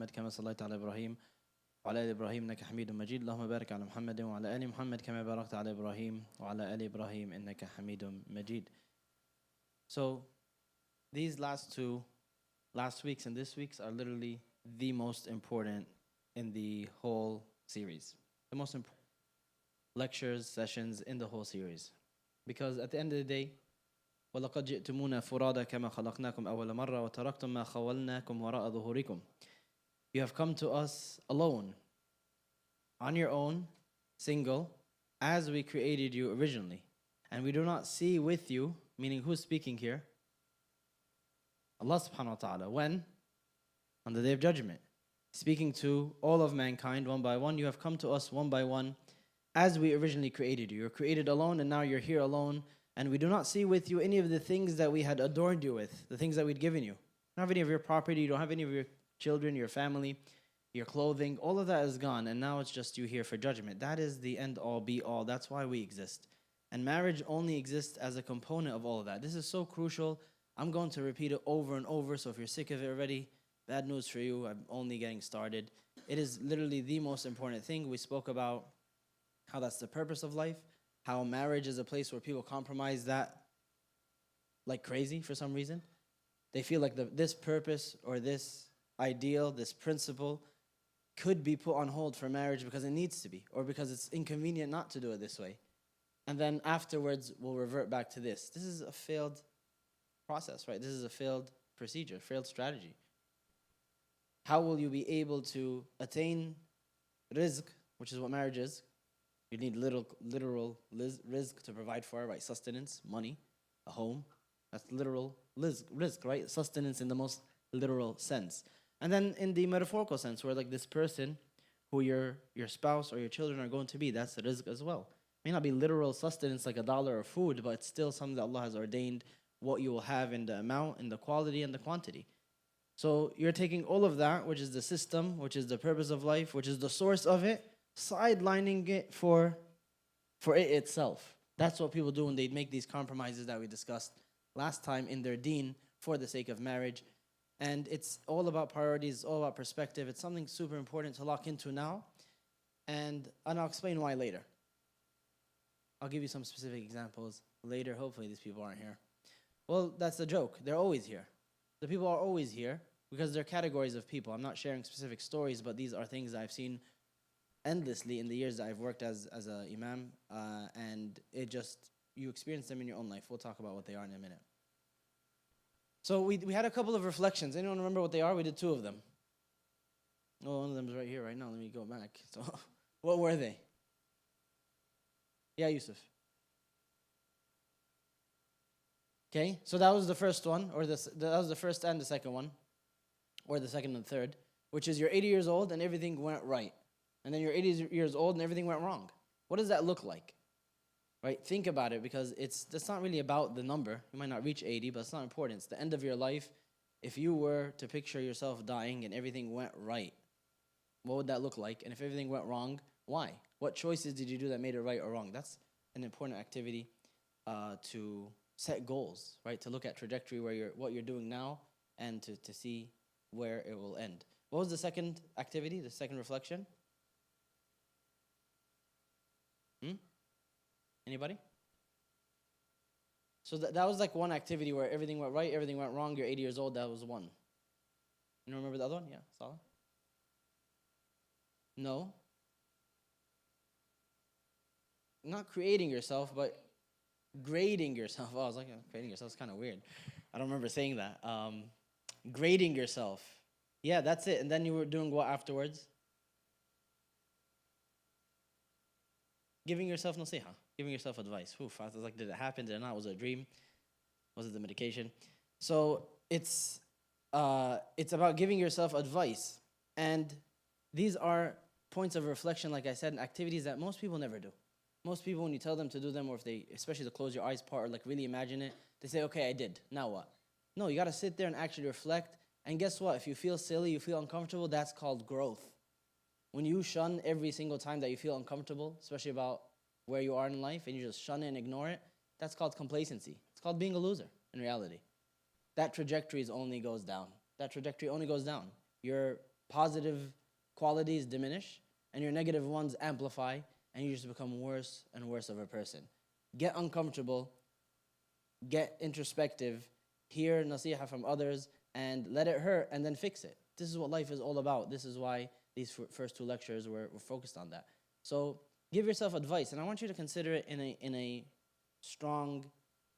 محمد كما صليت على إبراهيم وعلى آل إبراهيم إنك حميد مجيد اللهم بارك على محمد وعلى آل محمد كما باركت على إبراهيم وعلى آل إبراهيم إنك حميد مجيد. So these last weeks and this week's are literally the most important in the whole series. The most important lectures, sessions in the whole series. Because at the end of the day, وَلَقَدْ جِئْتُمُونَا فُرَادَى كَمَا خَلَقْنَاكُمْ أَوَّلَ مَرَّةٍ وَتَرَكْتُمْ مَا خَوَّلْنَاكُمْ وَرَاءَ ظُهُورِكُمْ. You have come to us alone, on your own, single, as we created you originally. And we do not see with you, meaning who's speaking here? Allah subhanahu wa ta'ala. When? On the Day of Judgment. Speaking to all of mankind one by one. You have come to us one by one as we originally created you. You're created alone and now you're here alone. And we do not see with you any of the things that we had adorned you with, the things that we'd given you. You don't have any of your property, you don't have any of your children, your family, your clothing. All of that is gone and now it's just you here for judgment. That is the end all be all. That's why we exist. And marriage only exists as a component of all of that. This is so crucial. I'm going to repeat it over and over, so if you're sick of it already, bad news for you, I'm only getting started. It is literally the most important thing. We spoke about how that's the purpose of life, how marriage is a place where people compromise that like crazy for some reason. They feel like this purpose or this ideal, this principle could be put on hold for marriage because it needs to be, or because it's inconvenient not to do it this way. And then afterwards, we'll revert back to this. This is a failed process, right? This is a failed procedure, failed strategy. How will you be able to attain rizq, which is what marriage is? You need literal rizq to provide for, right? Sustenance, money, a home. That's literal rizq, right? Sustenance in the most literal sense. And then in the metaphorical sense, where like this person who your spouse or your children are going to be, that's the rizq as well. It may not be literal sustenance like $1 of food, but it's still something that Allah has ordained what you will have in the amount, in the quality, and the quantity. So you're taking all of that, which is the system, which is the purpose of life, which is the source of it, sidelining it for it itself. That's what people do when they make these compromises that we discussed last time in their deen for the sake of marriage. And it's all about priorities, it's all about perspective. It's something super important to lock into now. And I'll explain why later. I'll give you some specific examples later. Hopefully these people aren't here. Well, that's the joke. They're always here. The people are always here because they're categories of people. I'm not sharing specific stories, but these are things I've seen endlessly in the years that I've worked as an imam, and it just, you experience them in your own life. We'll talk about what they are in a minute. So we had a couple of reflections. Anyone remember what they are? We did 2 of them. Oh, one of them is right here right now. Let me go back. So what were they? Yeah, Yusuf. Okay, so that was the first one, or that was the first and the second one, or the second and third, which is you're 80 years old and everything went right. And then you're 80 years old and everything went wrong. What does that look like? Right? Think about it, because that's not really about the number. You might not reach 80, but it's not important. It's the end of your life. If you were to picture yourself dying and everything went right, what would that look like? And if everything went wrong, why? What choices did you do that made it right or wrong? That's an important activity to set goals, right? To look at trajectory what you're doing now and to see where it will end. What was the second activity, the second reflection? Anybody? So that was like one activity where everything went right, everything went wrong, you're 80 years old, that was one. You remember the other one? Yeah, Salah? No. Not creating yourself, but grading yourself. Oh, I was like, creating yourself is kind of weird. I don't remember saying that. Grading yourself. Yeah, that's it. And then you were doing what afterwards? Giving yourself nasiha. Giving yourself advice. Oof, I was like, did it happen? Did it not? Was it a dream? Was it the medication? So it's about giving yourself advice. And these are points of reflection, like I said, and activities that most people never do. Most people, when you tell them to do them, or if they, especially the close your eyes part, or like really imagine it, they say, okay, I did. Now what? No, you got to sit there and actually reflect. And guess what? If you feel silly, you feel uncomfortable, that's called growth. When you shun every single time that you feel uncomfortable, especially about where you are in life, and you just shun it and ignore it, that's called complacency. It's called being a loser in reality. That trajectory only goes down. That trajectory only goes down. Your positive qualities diminish and your negative ones amplify, and you just become worse and worse of a person. Get uncomfortable, get introspective, hear nasiha from others, and let it hurt, and then fix it. This is what life is all about. This is why these first two lectures were focused on that. So give yourself advice, and I want you to consider it in a strong,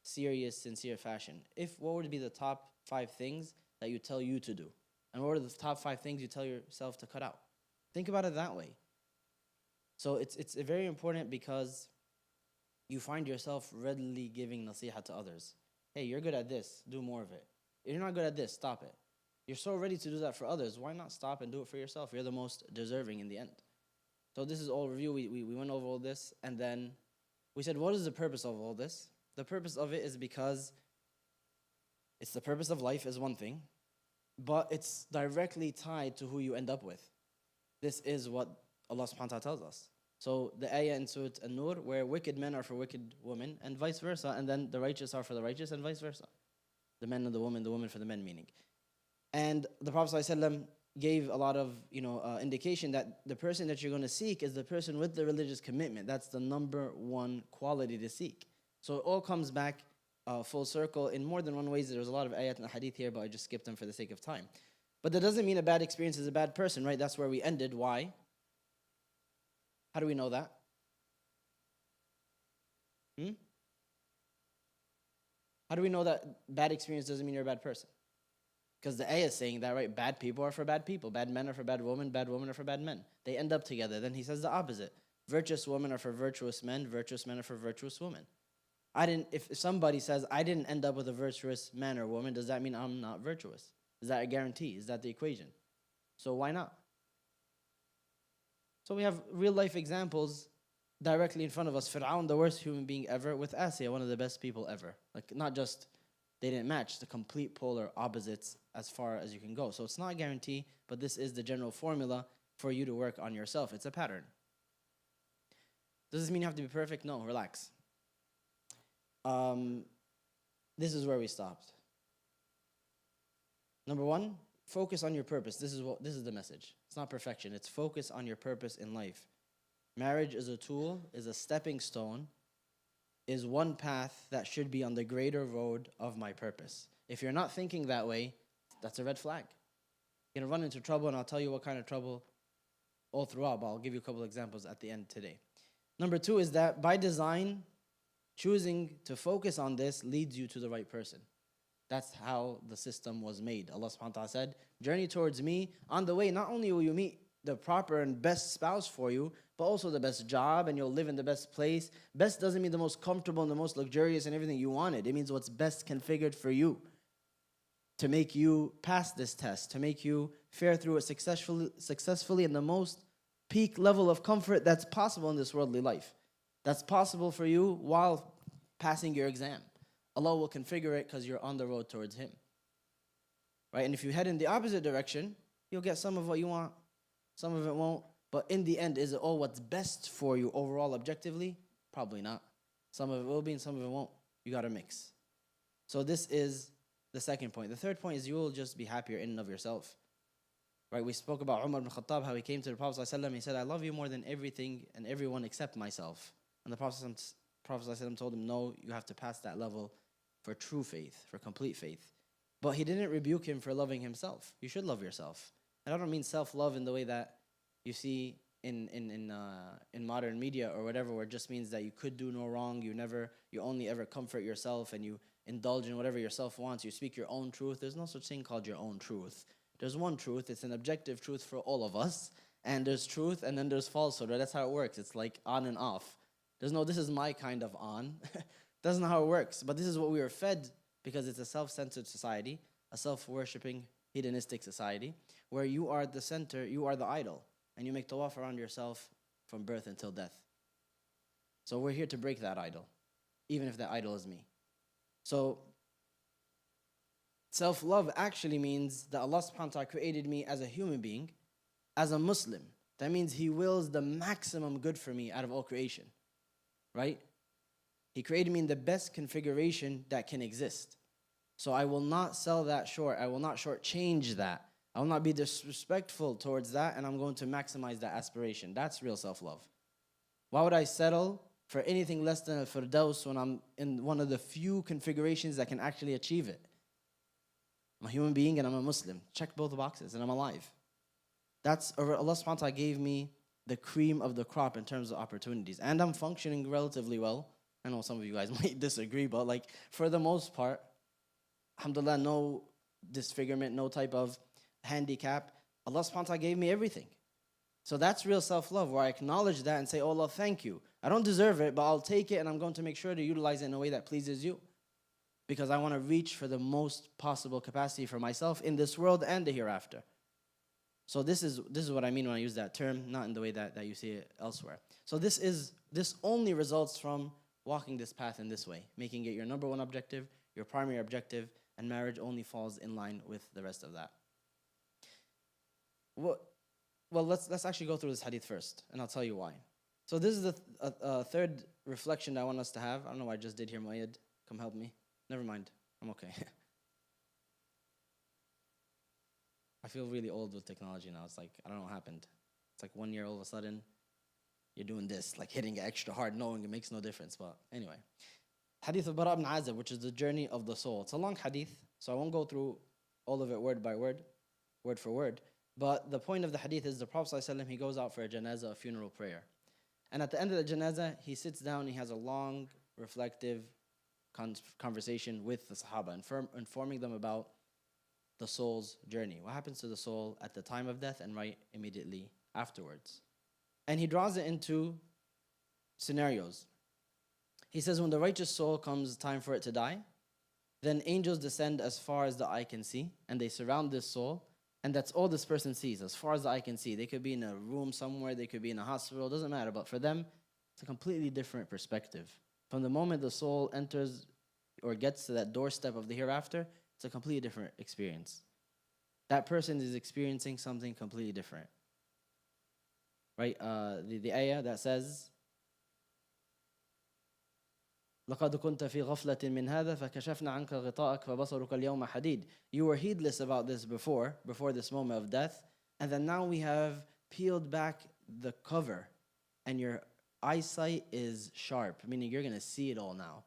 serious, sincere fashion. What would be the top 5 things that you tell you to do? And what are the top 5 things you tell yourself to cut out? Think about it that way. So it's very important because you find yourself readily giving nasiha to others. Hey, you're good at this, do more of it. You're not good at this, stop it. You're so ready to do that for others, why not stop and do it for yourself? You're the most deserving in the end. So this is all review. We went over all this, and then we said, what is the purpose of all this? The purpose of it is because it's the purpose of life is one thing, but it's directly tied to who you end up with. This is what Allah subhanahu wa ta'ala tells us. So the ayah in Surah An-Nur, where wicked men are for wicked women, and vice versa, and then the righteous are for the righteous, and vice versa. The men and the women for the men, meaning. And the Prophet ﷺ gave a lot of indication that the person that you're going to seek is the person with the religious commitment. That's the number one quality to seek. So it all comes back full circle in more than one ways. There's a lot of ayat and hadith here, but I just skipped them for the sake of time. But that doesn't mean a bad experience is a bad person, right? That's where we ended. Why? How do we know that? How do we know that bad experience doesn't mean you're a bad person? Because the ayah is saying that, right? Bad people are for bad people. Bad men are for bad women are for bad men. They end up together. Then he says the opposite. Virtuous women are for virtuous men are for virtuous women. If somebody says, I didn't end up with a virtuous man or woman, does that mean I'm not virtuous? Is that a guarantee? Is that the equation? So why not? So we have real life examples directly in front of us. Fir'aun, the worst human being ever, with Asiya, one of the best people ever. Like, not just they didn't match, the complete polar opposites as far as you can go. So it's not a guarantee, but this is the general formula for you to work on yourself. It's a pattern. Does this mean you have to be perfect? No, relax. This is where we stopped. Number 1, focus on your purpose. This is the message. It's not perfection. It's focus on your purpose in life. Marriage is a tool, is a stepping stone, is one path that should be on the greater road of my purpose. If you're not thinking that way, that's a red flag. You're going to run into trouble, and I'll tell you what kind of trouble all throughout, but I'll give you a couple examples at the end today. Number 2 is that by design, choosing to focus on this leads you to the right person. That's how the system was made. Allah subhanahu wa ta'ala said, journey towards me. On the way, not only will you meet the proper and best spouse for you, but also the best job, and you'll live in the best place. Best doesn't mean the most comfortable and the most luxurious and everything you wanted. It means what's best configured for you to make you pass this test, to make you fare through it successfully in the most peak level of comfort that's possible in this worldly life. That's possible for you while passing your exam. Allah will configure it because you're on the road towards Him. Right? And if you head in the opposite direction, you'll get some of what you want, some of it won't. But in the end, is it all what's best for you overall objectively? Probably not. Some of it will be and some of it won't. You got to mix. So this is the second point. The third point is you will just be happier in and of yourself. Right? We spoke about Umar ibn Khattab, how he came to the Prophet ﷺ. He said, I love you more than everything and everyone except myself. And the Prophet ﷺ told him, no, you have to pass that level for true faith, for complete faith. But he didn't rebuke him for loving himself. You should love yourself. And I don't mean self-love in the way that you see in modern media or whatever, where it just means that you could do no wrong, you only ever comfort yourself and you indulge in whatever yourself wants, you speak your own truth. There's no such thing called your own truth. There's one truth, it's an objective truth for all of us, and there's truth and then there's falsehood. That's how it works. It's like on and off. There's no, this is my kind of on. That's not how it works. But this is what we were fed because it's a self-centered society, a self-worshipping, hedonistic society, where you are the center, you are the idol, and you make tawaf around yourself from birth until death. So we're here to break that idol, even if that idol is me. So self-love actually means that Allah subhanahu wa ta'ala created me as a human being, as a Muslim. That means He wills the maximum good for me out of all creation, right? He created me in the best configuration that can exist. So I will not sell that short. I will not shortchange that. I will not be disrespectful towards that, and I'm going to maximize that aspiration. That's real self-love. Why would I settle for anything less than a firdaus when I'm in one of the few configurations that can actually achieve it? I'm a human being and I'm a Muslim. Check both boxes and I'm alive. That's Allah subhanahu wa ta'ala gave me the cream of the crop in terms of opportunities. And I'm functioning relatively well. I know some of you guys might disagree, but like for the most part, alhamdulillah, no disfigurement, no type of handicap. Allah subhanahu wa ta'ala gave me everything. So that's real self-love, where I acknowledge that and say, oh Allah, thank you. I don't deserve it, but I'll take it and I'm going to make sure to utilize it in a way that pleases you. Because I want to reach for the most possible capacity for myself in this world and the hereafter. So this is what I mean when I use that term, not in the way that you see it elsewhere. So this only results from walking this path in this way, making it your number one objective, your primary objective, and marriage only falls in line with the rest of that. Well, let's actually go through this hadith first, and I'll tell you why. So this is the third reflection that I want us to have. I don't know what I just did here, Muayyad. Come help me. Never mind. I'm okay. I feel really old with technology now. It's like, I don't know what happened. It's like 1 year all of a sudden, you're doing this, like hitting it extra hard, knowing it makes no difference. But anyway. Hadith of Bara ibn Azib, which is the journey of the soul. It's a long hadith, so I won't go through all of it word by word, word for word. But the point of the hadith is the Prophet ﷺ, he goes out for a janazah, a funeral prayer. And at the end of the janazah, he sits down, he has a long, reflective conversation with the Sahaba, informing them about the soul's journey. What happens to the soul at the time of death and right immediately afterwards. And he draws it into scenarios. He says, when the righteous soul comes time for it to die, then angels descend as far as the eye can see, and they surround this soul, and that's all this person sees, as far as the eye can see. They could be in a room somewhere, they could be in a hospital, it doesn't matter, but for them, it's a completely different perspective. From the moment the soul enters or gets to that doorstep of the hereafter, it's a completely different experience. That person is experiencing something completely different. Right? The ayah that says, لَقَدْ كُنْتَ فِي غَفْلَةٍ مِّنْ هَذَا فَكَشَفْنَا عَنْكَ غِطَاءَكَ فَبَصَرُكَ الْيَوْمَ حَدِيدٌ. You were heedless about this before this moment of death, and then now we have peeled back the cover, and your eyesight is sharp, meaning you're going to see it all now.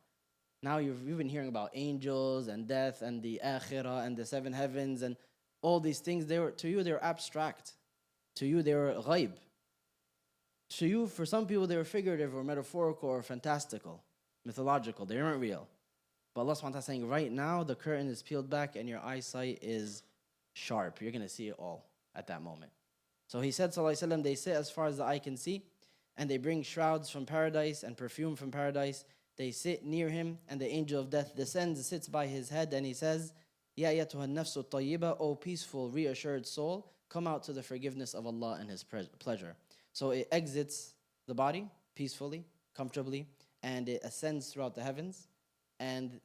Now you've been hearing about angels and death and the akhirah and the seven heavens and all these things. To you, they were abstract. To you, they were ghaib. To you, for some people, they were figurative or metaphorical or fantastical, mythological. They weren't real. But Allah subhanahu wa ta'ala is saying, right now, the curtain is peeled back and your eyesight is sharp. You're going to see it all at that moment. So he said, sallallahu alaihi wasallam, they sit as far as the eye can see, and they bring shrouds from paradise and perfume from paradise. They sit near him, and the angel of death descends, sits by his head, and he says, Ya ayyatuha an-nafsu at-tayyiba, O peaceful, reassured soul, come out to the forgiveness of Allah and His pleasure. So it exits the body peacefully, comfortably, and it ascends throughout the heavens. And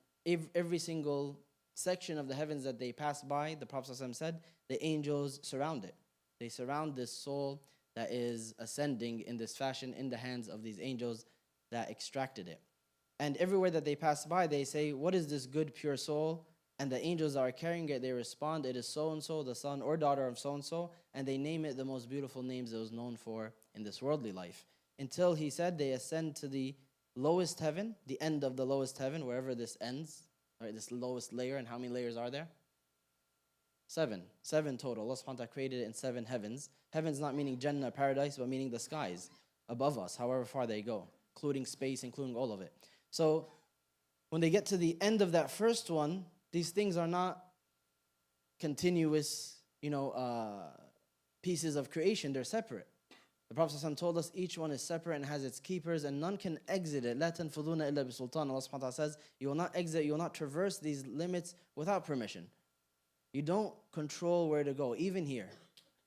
every single section of the heavens that they pass by, the Prophet ﷺ said, the angels surround it. They surround this soul that is ascending in this fashion in the hands of these angels that extracted it. And everywhere that they pass by, they say, what is this good, pure soul? And the angels that are carrying it, they respond, it is so-and-so, the son or daughter of so-and-so, and they name it the most beautiful names it was known for in this worldly life. Until he said they ascend to the lowest heaven, the end of the lowest heaven, wherever this ends, right, this lowest layer. And how many layers are there? 7 total. Allah subhanahu wa ta'ala created it in 7 heavens. Heavens not meaning Jannah, paradise, but meaning the skies above us, however far they go, including space, including all of it. So when they get to the end of that first one, these things are not continuous, pieces of creation. They're separate. The Prophet ﷺ told us each one is separate and has its keepers, and none can exit it. لَا تَنْفُذُونَ إِلَّا بِسُلْطَانٍ. Allah subhanahu wa ta'ala says, you will not exit, you will not traverse these limits without permission. You don't control where to go, even here.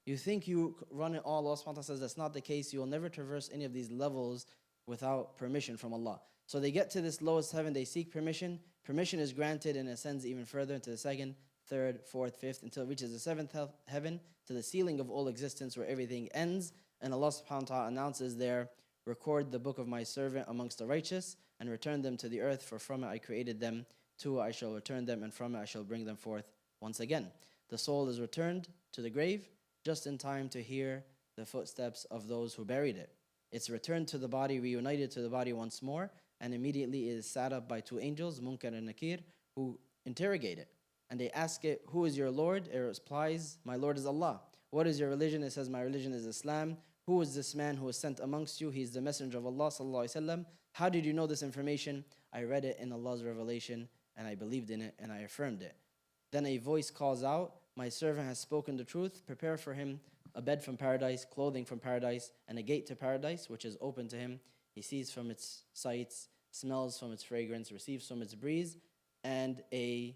You think you run it all. Allah subhanahu wa ta'ala says that's not the case. You will never traverse any of these levels without permission from Allah. So they get to this lowest heaven, they seek permission. Permission is granted and ascends even further into the 2nd, 3rd, 4th, 5th, until it reaches the 7th heaven, to the ceiling of all existence where everything ends. And Allah subhanahu wa ta'ala announces there, record the book of my servant amongst the righteous and return them to the earth, for from it I created them, to it I shall return them, and from it I shall bring them forth once again. The soul is returned to the grave just in time to hear the footsteps of those who buried it. It's returned to the body, reunited to the body once more, and immediately it is sat up by two angels, Munkar and Nakir, who interrogate it. And they ask it, who is your Lord? It replies, my Lord is Allah. What is your religion? It says, my religion is Islam. Who is this man who is sent amongst you? He is the messenger of Allah sallallahu alaihi wasallam. How did you know this information? I read it in Allah's revelation, and I believed in it, and I affirmed it. Then a voice calls out, my servant has spoken the truth. Prepare for him a bed from paradise, clothing from paradise, and a gate to paradise, which is open to him. He sees from its sights, smells from its fragrance, receives from its breeze, and a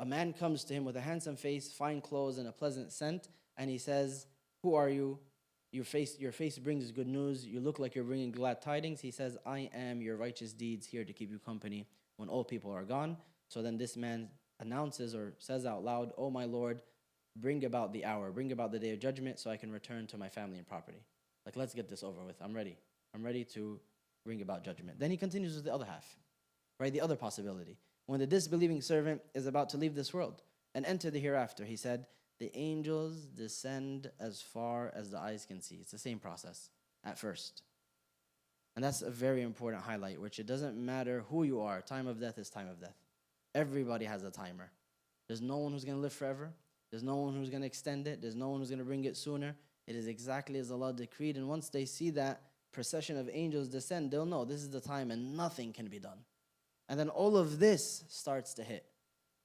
man comes to him with a handsome face, fine clothes, and a pleasant scent, and he says, who are you? Your face brings good news. You look like you're bringing glad tidings. He says, I am your righteous deeds here to keep you company when all people are gone. So then this man announces or says out loud, oh my Lord, bring about the hour, bring about the day of judgment so I can return to my family and property. Like, let's get this over with. I'm ready. I'm ready to bring about judgment. Then he continues with the other half, right? The other possibility. When the disbelieving servant is about to leave this world and enter the hereafter, he said, the angels descend as far as the eyes can see. It's the same process at first. And that's a very important highlight, which it doesn't matter who you are. Time of death is time of death. Everybody has a timer. There's no one who's going to live forever. There's no one who's going to extend it. There's no one who's going to bring it sooner. It is exactly as Allah decreed. And once they see that procession of angels descend, they'll know this is the time and nothing can be done. And then all of this starts to hit.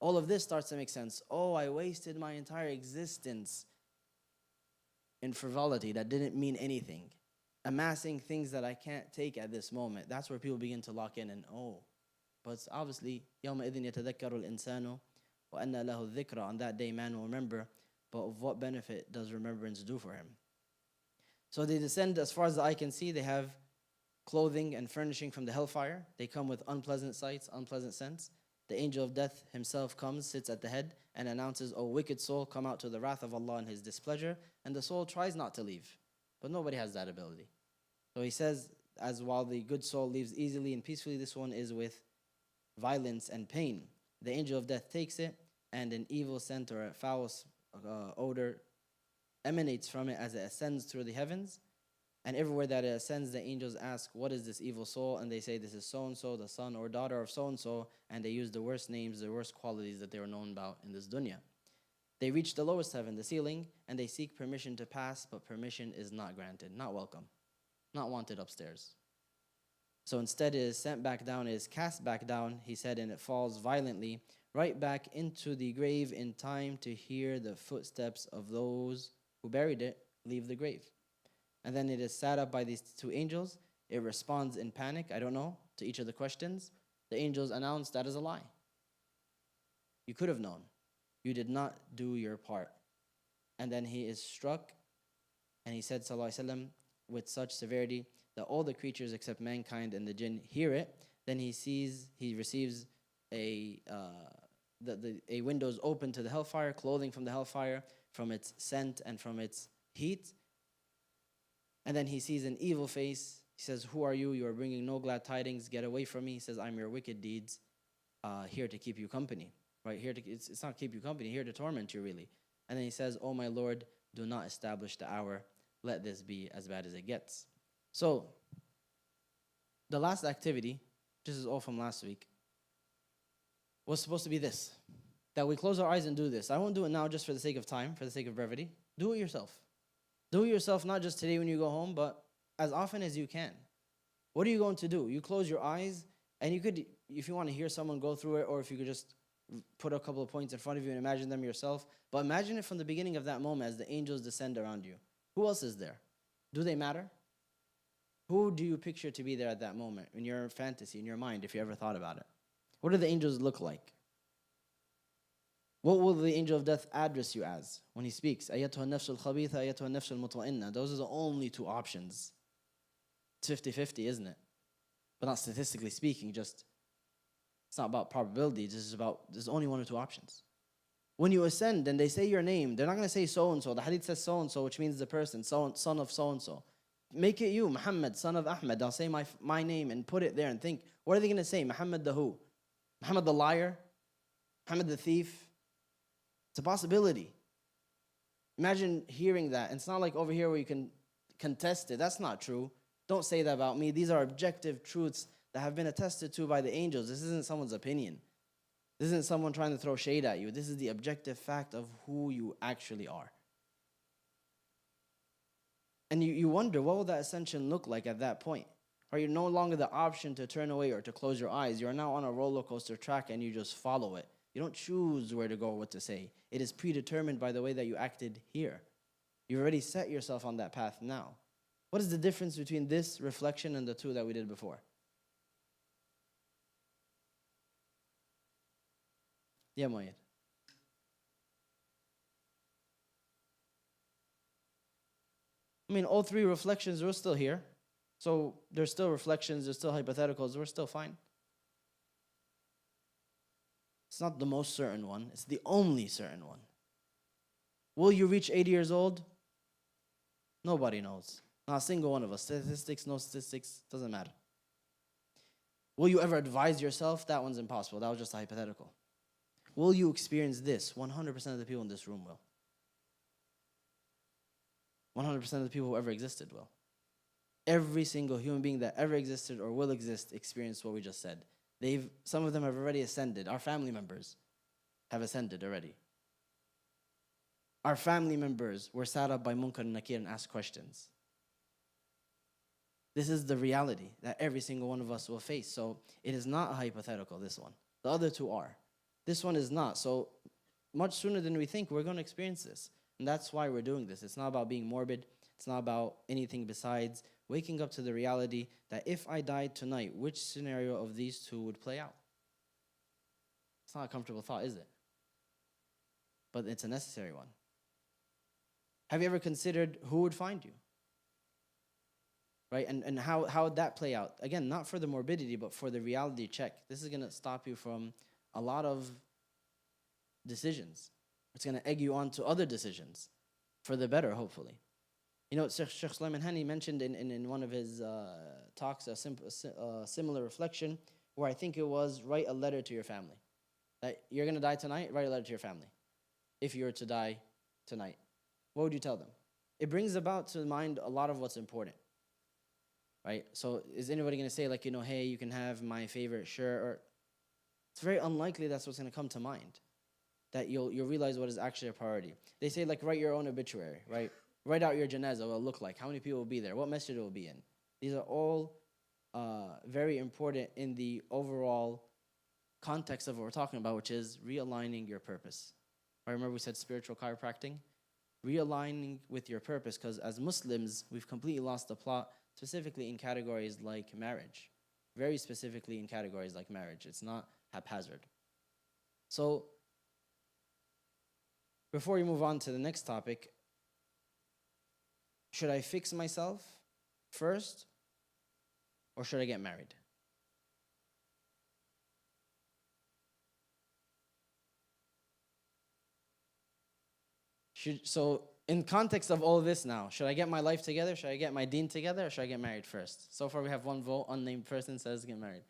All of this starts to make sense. Oh, I wasted my entire existence in frivolity that didn't mean anything. Amassing things that I can't take at this moment. That's where people begin to lock in and, oh. But it's obviously, يَوْمَئِذٍ يَتَذَكَّرُ الْإِنسَانُ وَأَنَّ لَهُ الذِّكْرَ. On that day, man will remember, but of what benefit does remembrance do for him? So they descend as far as the eye can see. They have clothing and furnishing from the hellfire. They come with unpleasant sights, unpleasant scents. The angel of death himself comes, sits at the head, and announces, O wicked soul, come out to the wrath of Allah and His displeasure. And the soul tries not to leave, but nobody has that ability. So he says, as while the good soul leaves easily and peacefully, this one is with violence and pain. The angel of death takes it, and an evil scent or a foul odor emanates from it as it ascends through the heavens. And everywhere that it ascends, the angels ask, what is this evil soul? And they say, this is so-and-so, the son or daughter of so-and-so. And they use the worst names, the worst qualities that they were known about in this dunya. They reach the lowest heaven, the ceiling, and they seek permission to pass, but permission is not granted, not welcome, not wanted upstairs. So instead it is sent back down, it is cast back down, he said, and it falls violently right back into the grave in time to hear the footsteps of those who buried it leave the grave. And then it is sat up by these two angels. It responds in panic, I don't know, to each of the questions. The angels announce that is a lie. You could have known. You did not do your part. And then he is struck, and he said, sallallahu alaihi wasallam, with such severity that all the creatures except mankind and the jinn hear it. Then he receives a windows open to the hellfire, clothing from the hellfire, from its scent and from its heat. And then he sees an evil face. He says, who are you? You are bringing no glad tidings. Get away from me. He says, I'm your wicked deeds, here to keep you company. Right? It's not keep you company, here to torment you, really. And then he says, oh my Lord, do not establish the hour. Let this be as bad as it gets. So, the last activity, this is all from last week, was supposed to be this. That we close our eyes and do this. I won't do it now just for the sake of time, for the sake of brevity. Do it yourself. Do it yourself, not just today when you go home, but as often as you can. What are you going to do? You close your eyes, and you could, if you want to hear someone go through it, or if you could just put a couple of points in front of you and imagine them yourself. But imagine it from the beginning of that moment as the angels descend around you. Who else is there? Do they matter? Who do you picture to be there at that moment in your fantasy, in your mind, if you ever thought about it? What do the angels look like? What will the angel of death address you as when he speaks? Ayatuha nafsul khabitha, ayatuha nafsul mutma'inna. Those are the only two options. It's 50-50, isn't it? But not statistically speaking, just, it's not about probability, there's only one or two options. When you ascend and they say your name, they're not going to say so-and-so. The hadith says so-and-so, which means the person, son of so-and-so. Make it you, Muhammad, son of Ahmed. They'll say my name and put it there and think, what are they going to say? Muhammad the who? Muhammad the liar? Muhammad the thief? It's a possibility. Imagine hearing that. And it's not like over here where you can contest it. That's not true. Don't say that about me. These are objective truths that have been attested to by the angels. This isn't someone's opinion. This isn't someone trying to throw shade at you. This is the objective fact of who you actually are. And you wonder, what will that ascension look like at that point? Are you no longer the option to turn away or to close your eyes? You are now on a roller coaster track and you just follow it. You don't choose where to go or what to say. It is predetermined by the way that you acted here. You've already set yourself on that path now. What is the difference between this reflection and the two that we did before? Yeah, Moyed. I mean, all three reflections are still here. So there's still reflections, there's still hypotheticals, we're still fine. It's not the most certain one, it's the only certain one. Will you reach 80 years old? Nobody knows. Not a single one of us. Statistics, no statistics, doesn't matter. Will you ever advise yourself? That one's impossible. That was just a hypothetical. Will you experience this? 100% of the people in this room will. 100% of the people who ever existed will. Every single human being that ever existed or will exist experienced what we just said. Some of them have already ascended. Our family members have ascended already. Our family members were sat up by Munkar and Nakir and asked questions. This is the reality that every single one of us will face. So it is not a hypothetical, this one. The other two are. This one is not. So much sooner than we think, we're going to experience this. And that's why we're doing this. It's not about being morbid. It's not about anything besides waking up to the reality that if I died tonight, which scenario of these two would play out? It's not a comfortable thought, is it? But it's a necessary one. Have you ever considered who would find you? Right? And how would that play out? Again, not for the morbidity, but for the reality check. This is going to stop you from a lot of decisions. It's going to egg you on to other decisions for the better, hopefully. You know, Sheikh Sulaiman Hani mentioned in one of his talks a similar reflection where I think it was, write a letter to your family. That you're going to die tonight, write a letter to your family. If you were to die tonight, what would you tell them? It brings about to mind a lot of what's important. Right? So is anybody going to say, like, you know, hey, you can have my favorite shirt? Or it's very unlikely that's what's going to come to mind. That you'll realize what is actually a priority. They say, like, write your own obituary, right? Write out your janazah, what it'll look like, how many people will be there, what masjid it will be in. These are all very important in the overall context of what we're talking about, which is realigning your purpose. I remember we said spiritual chiropractic. Realigning with your purpose, because as Muslims, we've completely lost the plot, specifically in categories like marriage. Very specifically in categories like marriage. It's not haphazard. So, before we move on to the next topic, should I fix myself first, or should I get married? So, in context of all of this now, should I get my life together? Should I get my deen together? Or should I get married first? So far we have one vote. Unnamed person says get married.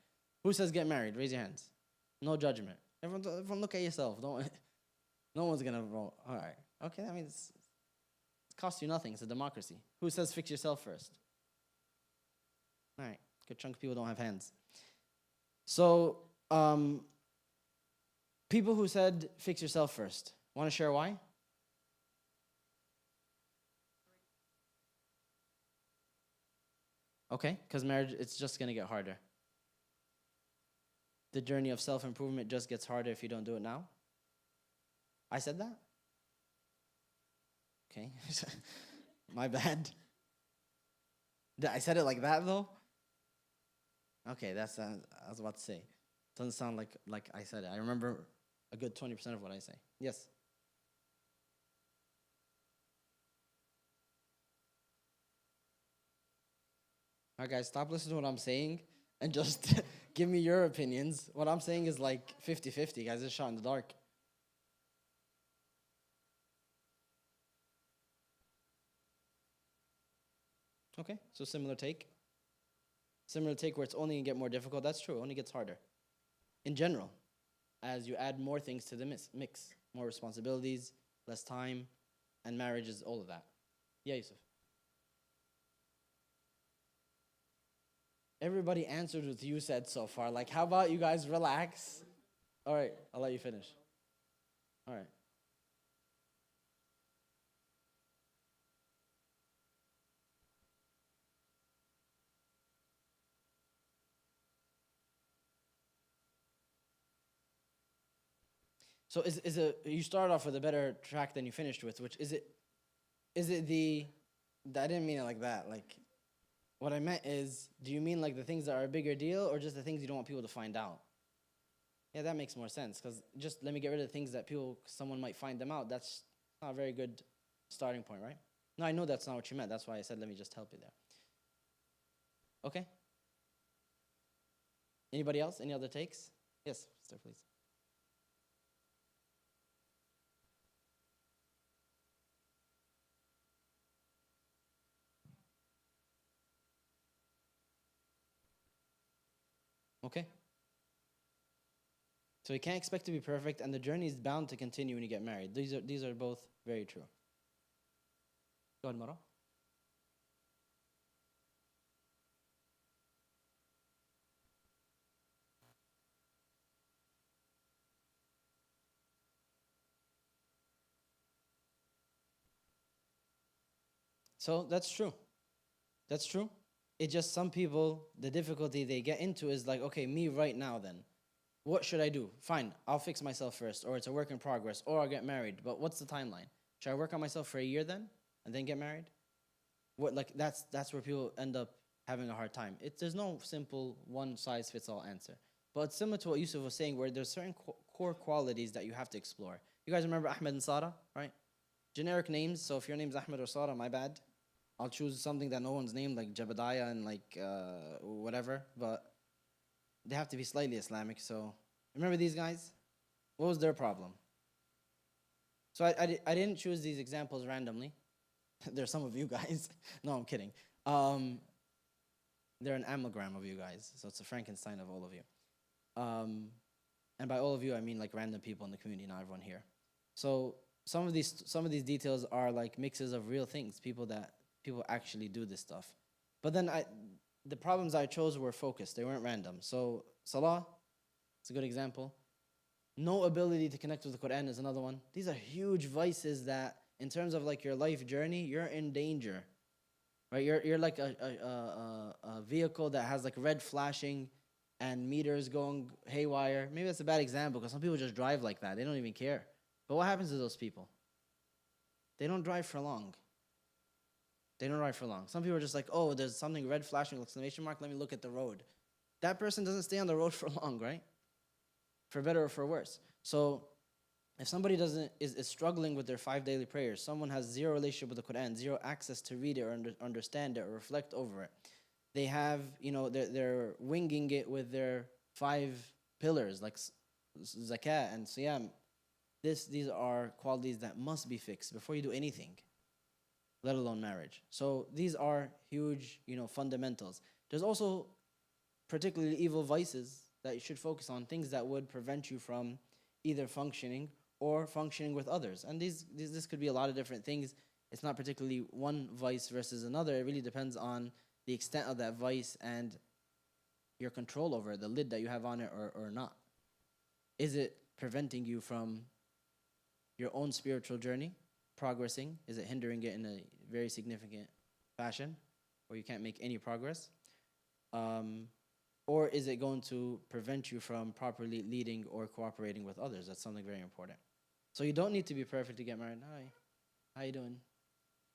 Who says get married? Raise your hands. No judgment. Everyone look at yourself. Don't. No one's going to vote. All right. Okay, that means it costs you nothing. It's a democracy. Who says fix yourself first? All right. Good chunk of people don't have hands. So, people who said fix yourself first, want to share why? Okay, because marriage, it's just going to get harder. The journey of self-improvement just gets harder if you don't do it now. I said that? Okay. My bad. I said it like that, though? Okay, that's I was about to say. Doesn't sound like I said it. I remember a good 20% of what I say. Yes? All right, guys, stop listening to what I'm saying and just give me your opinions. What I'm saying is like 50-50, guys. It's shot in the dark. Okay, so similar take. Similar take where it's only going to get more difficult. That's true. It only gets harder. In general, as you add more things to the mix, more responsibilities, less time, and marriage is all of that. Yeah, Yusuf. Everybody answered what you said so far. Like, how about you guys relax? All right, I'll let you finish. All right. So is it you started off with a better track than you finished with, which is it the I didn't mean it like that. Like what I meant is, do you mean like the things that are a bigger deal or just the things you don't want people to find out? Yeah, that makes more sense because just let me get rid of the things that someone might find them out. That's not a very good starting point, right? No, I know that's not what you meant. That's why I said let me just help you there. Okay. Anybody else? Any other takes? Yes, sir, please. Okay. So you can't expect to be perfect, and the journey is bound to continue when you get married. These are both very true. Go ahead, Mara. So that's true. That's true. It just some people, the difficulty they get into is like, okay, me right now then. What should I do? Fine, I'll fix myself first, or it's a work in progress, or I'll get married. But what's the timeline? Should I work on myself for a year then, and then get married? What like that's where people end up having a hard time. There's no simple one size fits all answer. But it's similar to what Yusuf was saying, where there's certain core qualities that you have to explore. You guys remember Ahmed and Sara, right? Generic names. So if your name's Ahmed or Sara, my bad. I'll choose something that no one's named, like Jebediah and like whatever. But they have to be slightly Islamic. So remember these guys? What was their problem? So I didn't choose these examples randomly. There's some of you guys. No, I'm kidding. They're an amalgam of you guys. So it's a Frankenstein of all of you. And by all of you, I mean like random people in the community, not everyone here. So some of these details are like mixes of real things, people actually do this stuff. But then the problems I chose were focused. They weren't random. So Salah, it's a good example. No ability to connect with the Quran is another one. These are huge vices that, in terms of like your life journey, you're in danger, right? You're like a vehicle that has like red flashing and meters going haywire. Maybe that's a bad example because some people just drive like that. They don't even care. But what happens to those people? They don't drive for long. They don't drive for long. Some people are just like, oh, there's something red flashing, exclamation mark, let me look at the road. That person doesn't stay on the road for long, right? For better or for worse. So if somebody is struggling with their 5 daily prayers, someone has zero relationship with the Quran, zero access to read it or understand it or reflect over it. They have, they're winging it with their 5 pillars like zakah and siyam. These are qualities that must be fixed before you do anything, let alone marriage. So these are huge, fundamentals. There's also particularly evil vices that you should focus on, things that would prevent you from either functioning or functioning with others. And this could be a lot of different things. It's not particularly one vice versus another. It really depends on the extent of that vice and your control over it, the lid that you have on it or not. Is it preventing you from your own spiritual journey progressing? Is it hindering it in a very significant fashion where you can't make any progress? Or is it going to prevent you from properly leading or cooperating with others? That's something very important. So you don't need to be perfect to get married. Hi, how you doing?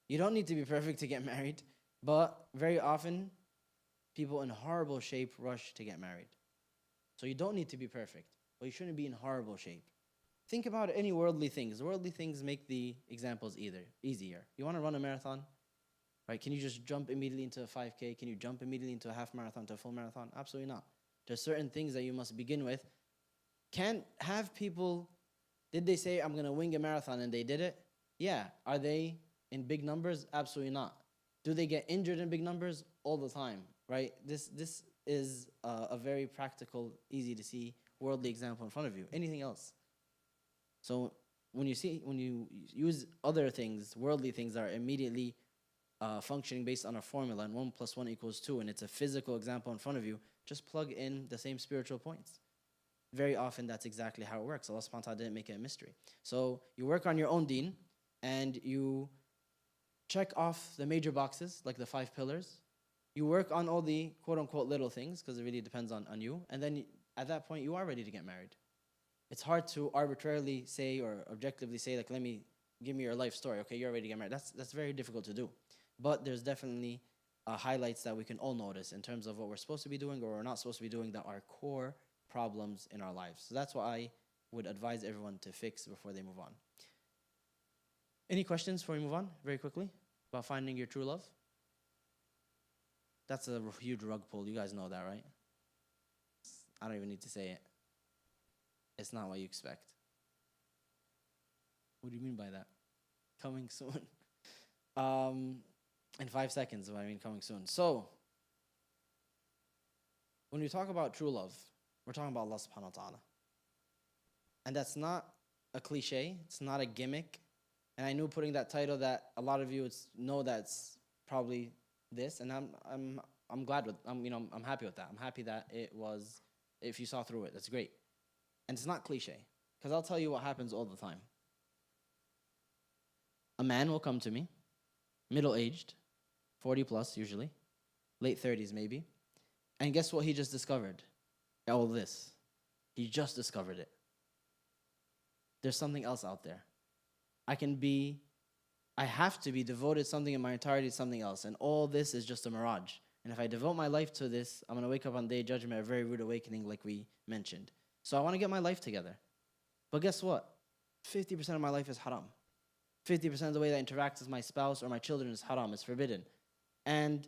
You don't need to be perfect to get married, but very often people in horrible shape rush to get married. So you don't need to be perfect, but you shouldn't be in horrible shape. Think about any worldly things. Worldly things make the examples easier. You want to run a marathon? Right? Can you just jump immediately into a 5K? Can you jump immediately into a half marathon to a full marathon? Absolutely not. There's certain things that you must begin with. Can't have people, did they say, I'm going to wing a marathon and they did it? Yeah. Are they in big numbers? Absolutely not. Do they get injured in big numbers? All the time, right? This is a very practical, easy to see worldly example in front of you. Anything else? So when you use other things, worldly things that are immediately functioning based on a formula, and 1 + 1 = 2, and it's a physical example in front of you, just plug in the same spiritual points. Very often, that's exactly how it works. Allah subhanahu wa ta'ala didn't make it a mystery. So you work on your own deen, and you check off the major boxes, like the 5 pillars. You work on all the quote-unquote little things, because it really depends on you. And then at that point, you are ready to get married. It's hard to arbitrarily say or objectively say, like, give me your life story. Okay, you're ready to get married. That's very difficult to do. But there's definitely highlights that we can all notice in terms of what we're supposed to be doing or we're not supposed to be doing that are core problems in our lives. So that's what I would advise everyone to fix before they move on. Any questions before we move on, very quickly, about finding your true love? That's a huge rug pull. You guys know that, right? I don't even need to say it. It's not what you expect. What do you mean by that? Coming soon. In 5 seconds, what I mean coming soon. So, when we talk about true love, we're talking about Allah subhanahu wa ta'ala. And that's not a cliche. It's not a gimmick. And I knew putting that title that a lot of you would know that's probably this, and I'm glad with I'm happy with that. I'm happy that it was, if you saw through it, that's great. And it's not cliche, because I'll tell you what happens all the time. A man will come to me, middle-aged, 40 plus usually, late 30s maybe, and guess what he just discovered? All this. He just discovered it. There's something else out there. I have to be devoted something in my entirety to something else, and all this is just a mirage. And if I devote my life to this, I'm going to wake up on the day of judgment, a very rude awakening like we mentioned. So I want to get my life together. But guess what? 50% of my life is haram. 50% of the way that I interact with my spouse or my children is haram, it's forbidden. And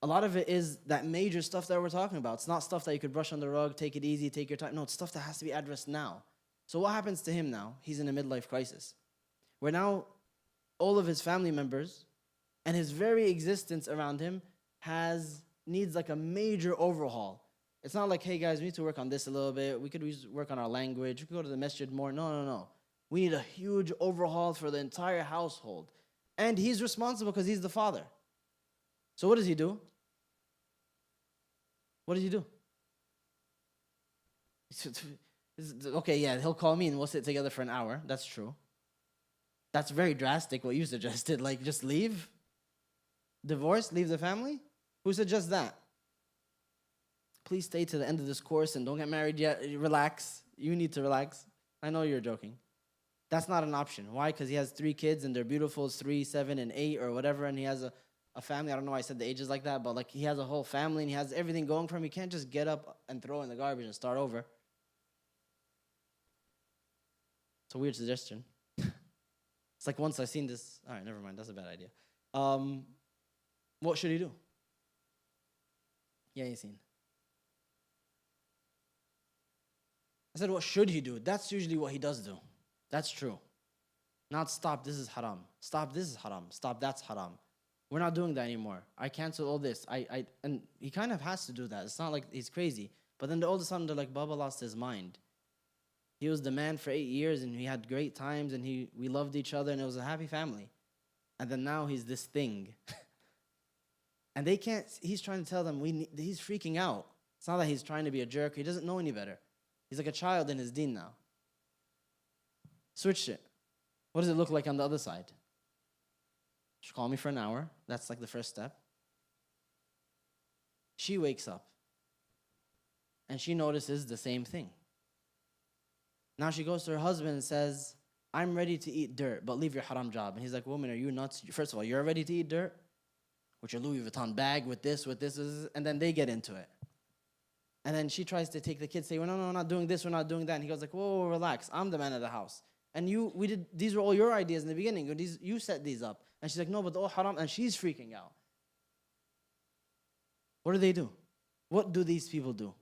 a lot of it is that major stuff that we're talking about. It's not stuff that you could brush on the rug, take it easy, take your time. No, it's stuff that has to be addressed now. So what happens to him now? He's in a midlife crisis, where now all of his family members and his very existence around him needs like a major overhaul. It's not like, hey guys, we need to work on this a little bit. We could work on our language. We could go to the masjid more. No. We need a huge overhaul for the entire household. And he's responsible because he's the father. So what does he do? What does he do? Okay, yeah, he'll call me and we'll sit together for an hour. That's true. That's very drastic what you suggested. Like, just leave? Divorce? Leave the family? Who suggests that? Please stay to the end of this course and don't get married yet. Relax. You need to relax. I know you're joking. That's not an option. Why? Because he has 3 kids and they're beautiful. It's 3, 7, and 8 or whatever. And he has a family. I don't know why I said the ages like that. But like, he has a whole family and he has everything going for him. He can't just get up and throw in the garbage and start over. It's a weird suggestion. It's like once I seen this. All right, never mind. That's a bad idea. What should he do? Yeah, Yassine. I said, what should he do? That's usually what he does do. That's true. Not stop, this is haram. Stop, this is haram. Stop, that's haram. We're not doing that anymore. I cancel all this. And he kind of has to do that. It's not like he's crazy. But then all of a sudden, they're like, Baba lost his mind. He was the man for 8 years, and we had great times, and we loved each other, and it was a happy family. And then now he's this thing. And they can't, he's trying to tell them, he's freaking out. It's not that he's trying to be a jerk. He doesn't know any better. He's like a child in his deen now. Switch it. What does it look like on the other side? She called me for an hour. That's like the first step. She wakes up. And she notices the same thing. Now she goes to her husband and says, I'm ready to eat dirt, but leave your haram job. And he's like, woman, are you nuts? First of all, you're ready to eat dirt? With your Louis Vuitton bag, with this, and then they get into it. And then she tries to take the kids, say, well, no, we're not doing this, we're not doing that. And he goes like, whoa, relax, I'm the man of the house. And these were all your ideas in the beginning. You set these up. And she's like, no, but all haram, and she's freaking out. What do? What do these people do?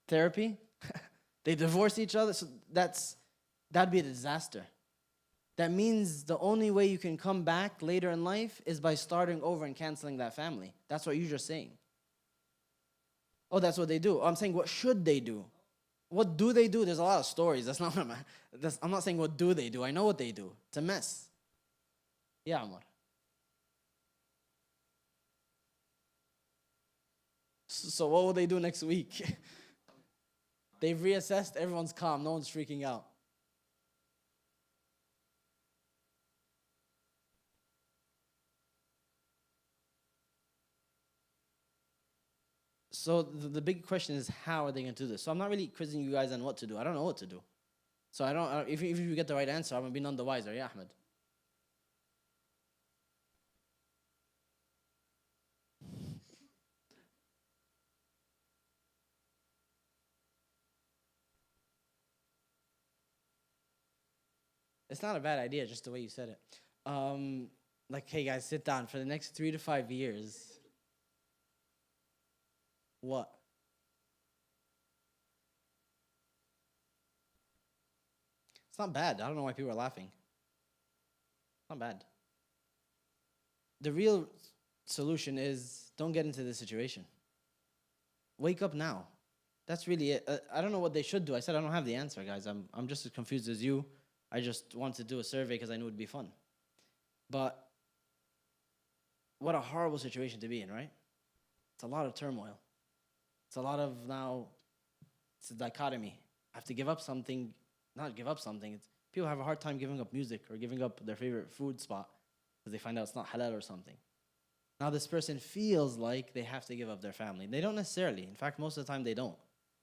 Therapy? They divorce each other? So that'd be a disaster. That means the only way you can come back later in life is by starting over and canceling that family. That's what you're just saying. Oh, that's what they do. I'm saying, what should they do? What do they do? There's a lot of stories. That's not what I'm not saying what do they do. I know what they do. It's a mess. Yeah, Amar. So what will they do next week? They've reassessed. Everyone's calm. No one's freaking out. So the big question is, how are they going to do this? So I'm not really quizzing you guys on what to do. I don't know what to do. So if you get the right answer, I'm going to be none the wiser. Yeah, Ahmed. It's not a bad idea, just the way you said it. Like, hey guys, sit down. For the next 3 to 5 years, what? It's not bad. I don't know why people are laughing. Not bad. The real solution is don't get into this situation. Wake up now. That's really it. I don't know what they should do. I said I don't have the answer, guys. I'm just as confused as you. I just wanted to do a survey because I knew it would be fun. But what a horrible situation to be in, right? It's a lot of turmoil. It's a lot of now, it's a dichotomy. I have to give up something, not give up something. It's, people have a hard time giving up music or giving up their favorite food spot because they find out it's not halal or something. Now this person feels like they have to give up their family. They don't necessarily. In fact, most of the time they don't.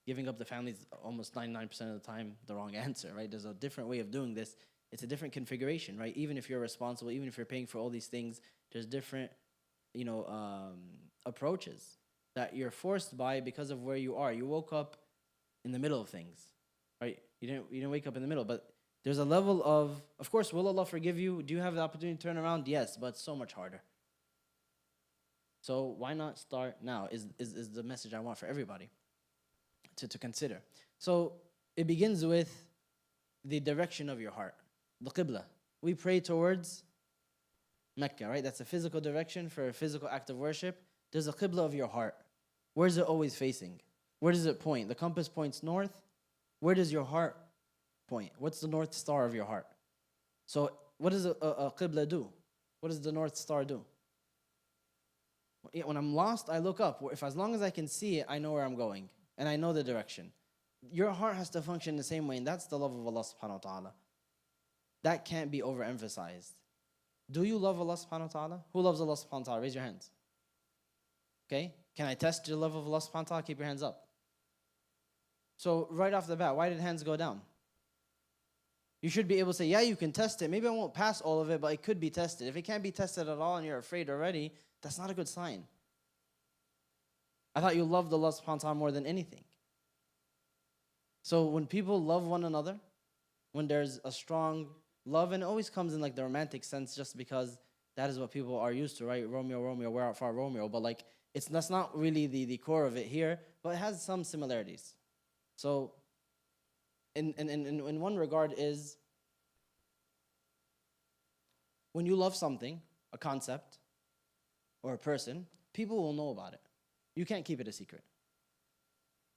Giving up the family is almost 99% of the time the wrong answer, right? There's a different way of doing this. It's a different configuration, right? Even if you're responsible, even if you're paying for all these things, there's different, approaches that you're forced by because of where you are. You woke up in the middle of things, right? You didn't wake up in the middle, but there's a level of course, will Allah forgive you? Do you have the opportunity to turn around? Yes, but it's so much harder. So why not start now is the message I want for everybody to consider. So it begins with the direction of your heart, the qibla. We pray towards Mecca, right? That's a physical direction for a physical act of worship. There's a qibla of your heart. Where's it always facing? Where does it point? The compass points north. Where does your heart point? What's the north star of your heart? So what does a qibla do? What does the north star do? When I'm lost, I look up. If as long as I can see it, I know where I'm going. And I know the direction. Your heart has to function the same way, and that's the love of Allah subhanahu wa ta'ala. That can't be overemphasized. Do you love Allah subhanahu wa ta'ala? Who loves Allah subhanahu wa ta'ala? Raise your hands. Okay? Can I test your love of Allah subhanahu wa ta'ala? Keep your hands up. So right off the bat, why did hands go down? You should be able to say, yeah, you can test it. Maybe I won't pass all of it, but it could be tested. If it can't be tested at all and you're afraid already, that's not a good sign. I thought you loved Allah subhanahu wa ta'ala more than anything. So when people love one another, when there's a strong love, and it always comes in like the romantic sense just because that is what people are used to, right? Romeo, Romeo, where art thou Romeo? But like, that's not really the core of it here, but it has some similarities. So in one regard is, when you love something, a concept, or a person, people will know about it. You can't keep it a secret.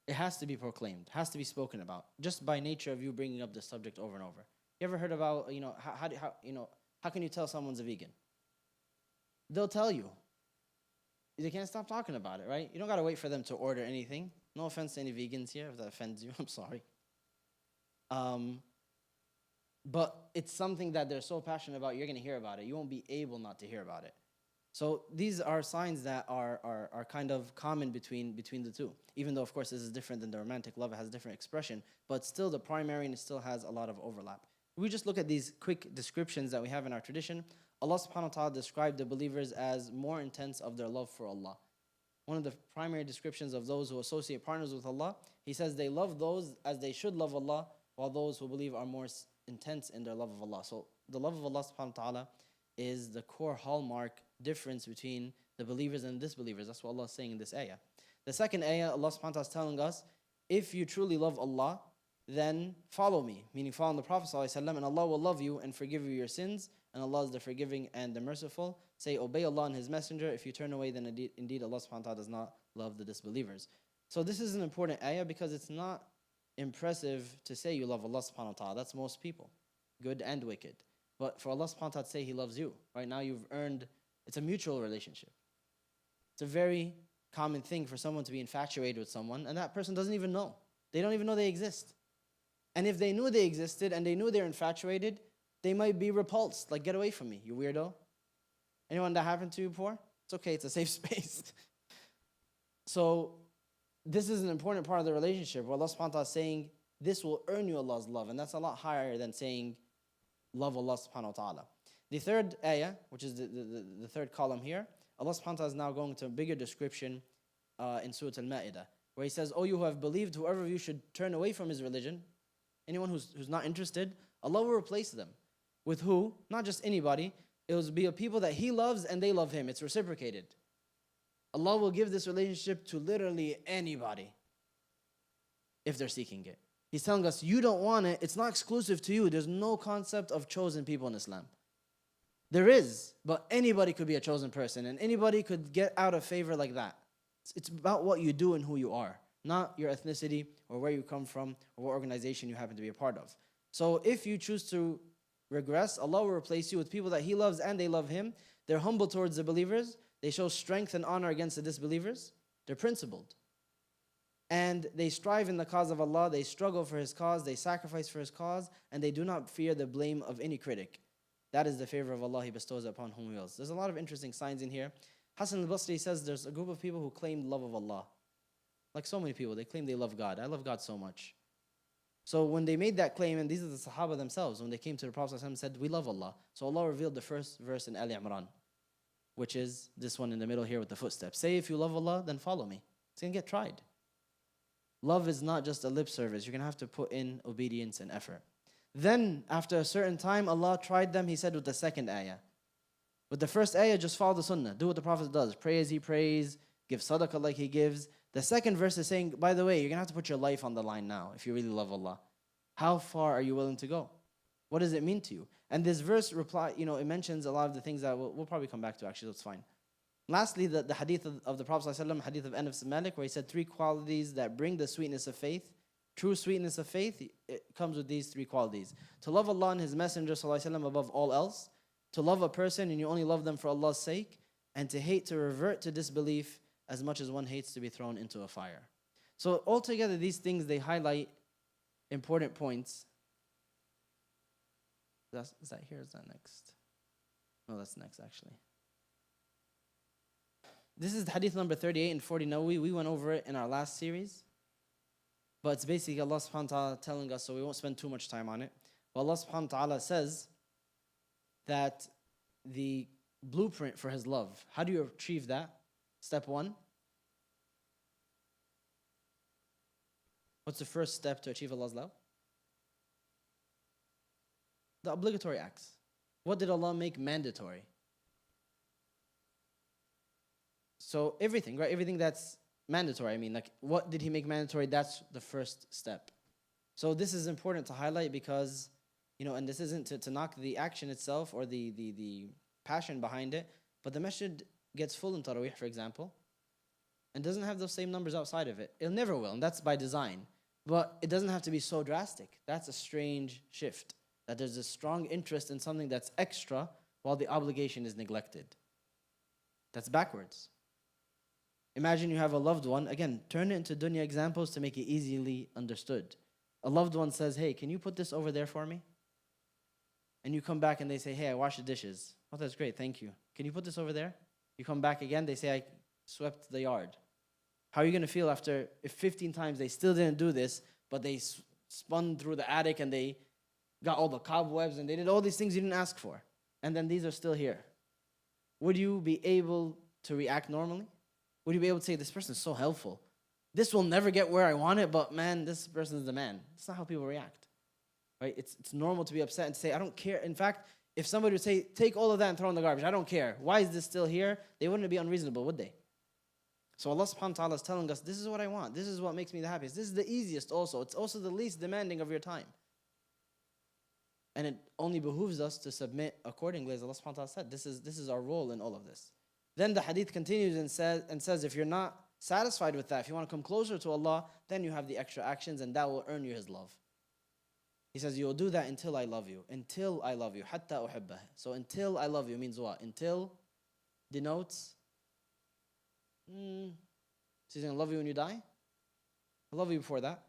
It has to be proclaimed, has to be spoken about, just by nature of you bringing up the subject over and over. You ever heard about, how can you tell someone's a vegan? They'll tell you. They can't stop talking about it, right? You don't got to wait for them to order anything. No offense to any vegans here, if that offends you, I'm sorry. But it's something that they're so passionate about, you're going to hear about it. You won't be able not to hear about it. So these are signs that are kind of common between the two. Even though, of course, this is different than the romantic love, it has different expression, but still the primary, and it still has a lot of overlap. We just look at these quick descriptions that we have in our tradition. Allah subhanahu wa ta'ala described the believers as more intense of their love for Allah. One of the primary descriptions of those who associate partners with Allah, he says they love those as they should love Allah, while those who believe are more intense in their love of Allah. So the love of Allah subhanahu wa ta'ala is the core hallmark difference between the believers and disbelievers. That's what Allah is saying in this ayah. The second ayah, Allah subhanahu wa ta'ala is telling us, if you truly love Allah, then follow me, meaning follow the Prophet ﷺ, and Allah will love you and forgive you your sins, and Allah is the forgiving and the merciful. Say, obey Allah and His Messenger. If you turn away, then indeed Allah subhanahu wa ta'ala does not love the disbelievers. So this is an important ayah because it's not impressive to say you love Allah subhanahu wa ta'ala. That's most people, good and wicked. But for Allah subhanahu wa ta'ala to say He loves you, right now you've earned, it's a mutual relationship. It's a very common thing for someone to be infatuated with someone, and that person doesn't even know. They don't even know they exist. And if they knew they existed and they knew they're infatuated, they might be repulsed, like, get away from me, you weirdo. Anyone that happened to you before? It's okay, it's a safe space. So this is an important part of the relationship where Allah subhanahu wa ta'ala is saying this will earn you Allah's love, and that's a lot higher than saying love Allah subhanahu wa ta'ala. The third ayah, which is the third column here, Allah subhanahu wa ta'ala is now going to a bigger description in Surah Al-Ma'idah, where He says, "O you who have believed, whoever of you should turn away from his religion, anyone who's not interested, Allah will replace them with who? Not just anybody. It will be a people that He loves and they love Him. It's reciprocated. Allah will give this relationship to literally anybody if they're seeking it. He's telling us, you don't want it. It's not exclusive to you. There's no concept of chosen people in Islam. There is, but anybody could be a chosen person, and anybody could get out of favor like that. It's about what you do and who you are, not your ethnicity or where you come from or what organization you happen to be a part of. So if you choose to regress, Allah will replace you with people that He loves and they love Him. They're humble towards the believers. They show strength and honor against the disbelievers. They're principled. And they strive in the cause of Allah. They struggle for His cause. They sacrifice for His cause. And they do not fear the blame of any critic. That is the favor of Allah He bestows upon whom He wills. There's a lot of interesting signs in here. Hassan al-Basri says there's a group of people who claim love of Allah. Like so many people, they claim they love God. I love God so much. So when they made that claim, and these are the Sahaba themselves, when they came to the Prophet ﷺ and said, we love Allah. So Allah revealed the first verse in Ali Imran, which is this one in the middle here with the footsteps. Say, if you love Allah, then follow me. It's going to get tried. Love is not just a lip service. You're going to have to put in obedience and effort. Then, after a certain time, Allah tried them, He said with the second ayah. With the first ayah, just follow the sunnah. Do what the Prophet does. Pray as he prays. Give sadaqah like he gives. The second verse is saying, by the way, you're going to have to put your life on the line now if you really love Allah. How far are you willing to go? What does it mean to you? And this verse it mentions a lot of the things that we'll probably come back to, actually, that's fine. Lastly, the hadith of the Prophet ﷺ, hadith of Anas bin Malik, where he said 3 qualities that bring the sweetness of faith. True sweetness of faith, it comes with these 3 qualities. To love Allah and His Messenger ﷺ above all else. To love a person and you only love them for Allah's sake. And to hate to revert to disbelief as much as one hates to be thrown into a fire. So altogether, these things, they highlight important points. Is that here? Is that next? No, that's next, actually. This is hadith number 38 and 40 Nawawi. We went over it in our last series. But it's basically Allah subhanahu wa ta'ala telling us, so we won't spend too much time on it. But Allah subhanahu wa ta'ala says that the blueprint for His love, how do you achieve that? Step 1. What's the first step to achieve Allah's love? The obligatory acts. What did Allah make mandatory? So everything, right? Everything that's mandatory. Like what did He make mandatory? That's the first step. So this is important to highlight because, and this isn't to knock the action itself or the passion behind it, but the masjid gets full in Taraweeh, for example, and doesn't have those same numbers outside of it. It never will, and that's by design. But it doesn't have to be so drastic. That's a strange shift. That there's a strong interest in something that's extra while the obligation is neglected. That's backwards. Imagine you have a loved one. Again, turn it into dunya examples to make it easily understood. A loved one says, hey, can you put this over there for me? And you come back and they say, hey, I washed the dishes. Oh, that's great, thank you. Can you put this over there? You come back again, they say, I swept the yard. How are you going to feel after, if 15 times they still didn't do this, but they spun through the attic and they got all the cobwebs and they did all these things you didn't ask for, and then these are still here? Would you be able to react normally? Would you be able to say, this person is so helpful. This will never get where I want it, but man, this person is the man. That's not how people react. Right? It's normal to be upset and to say, I don't care. In fact, if somebody would say, take all of that and throw in the garbage, I don't care. Why is this still here? They wouldn't be unreasonable, would they? So Allah subhanahu wa ta'ala is telling us, this is what I want. This is what makes me the happiest. This is the easiest also. It's also the least demanding of your time. And it only behooves us to submit accordingly, as Allah subhanahu wa ta'ala said. This is our role in all of this. Then the hadith continues and says, if you're not satisfied with that, if you want to come closer to Allah, then you have the extra actions and that will earn you His love. He says, you'll do that until I love you. Until I love you. حَتَّى أُحِبَّهِ. So until I love you means what? Until denotes, so He's going to love you when you die? I love you before that.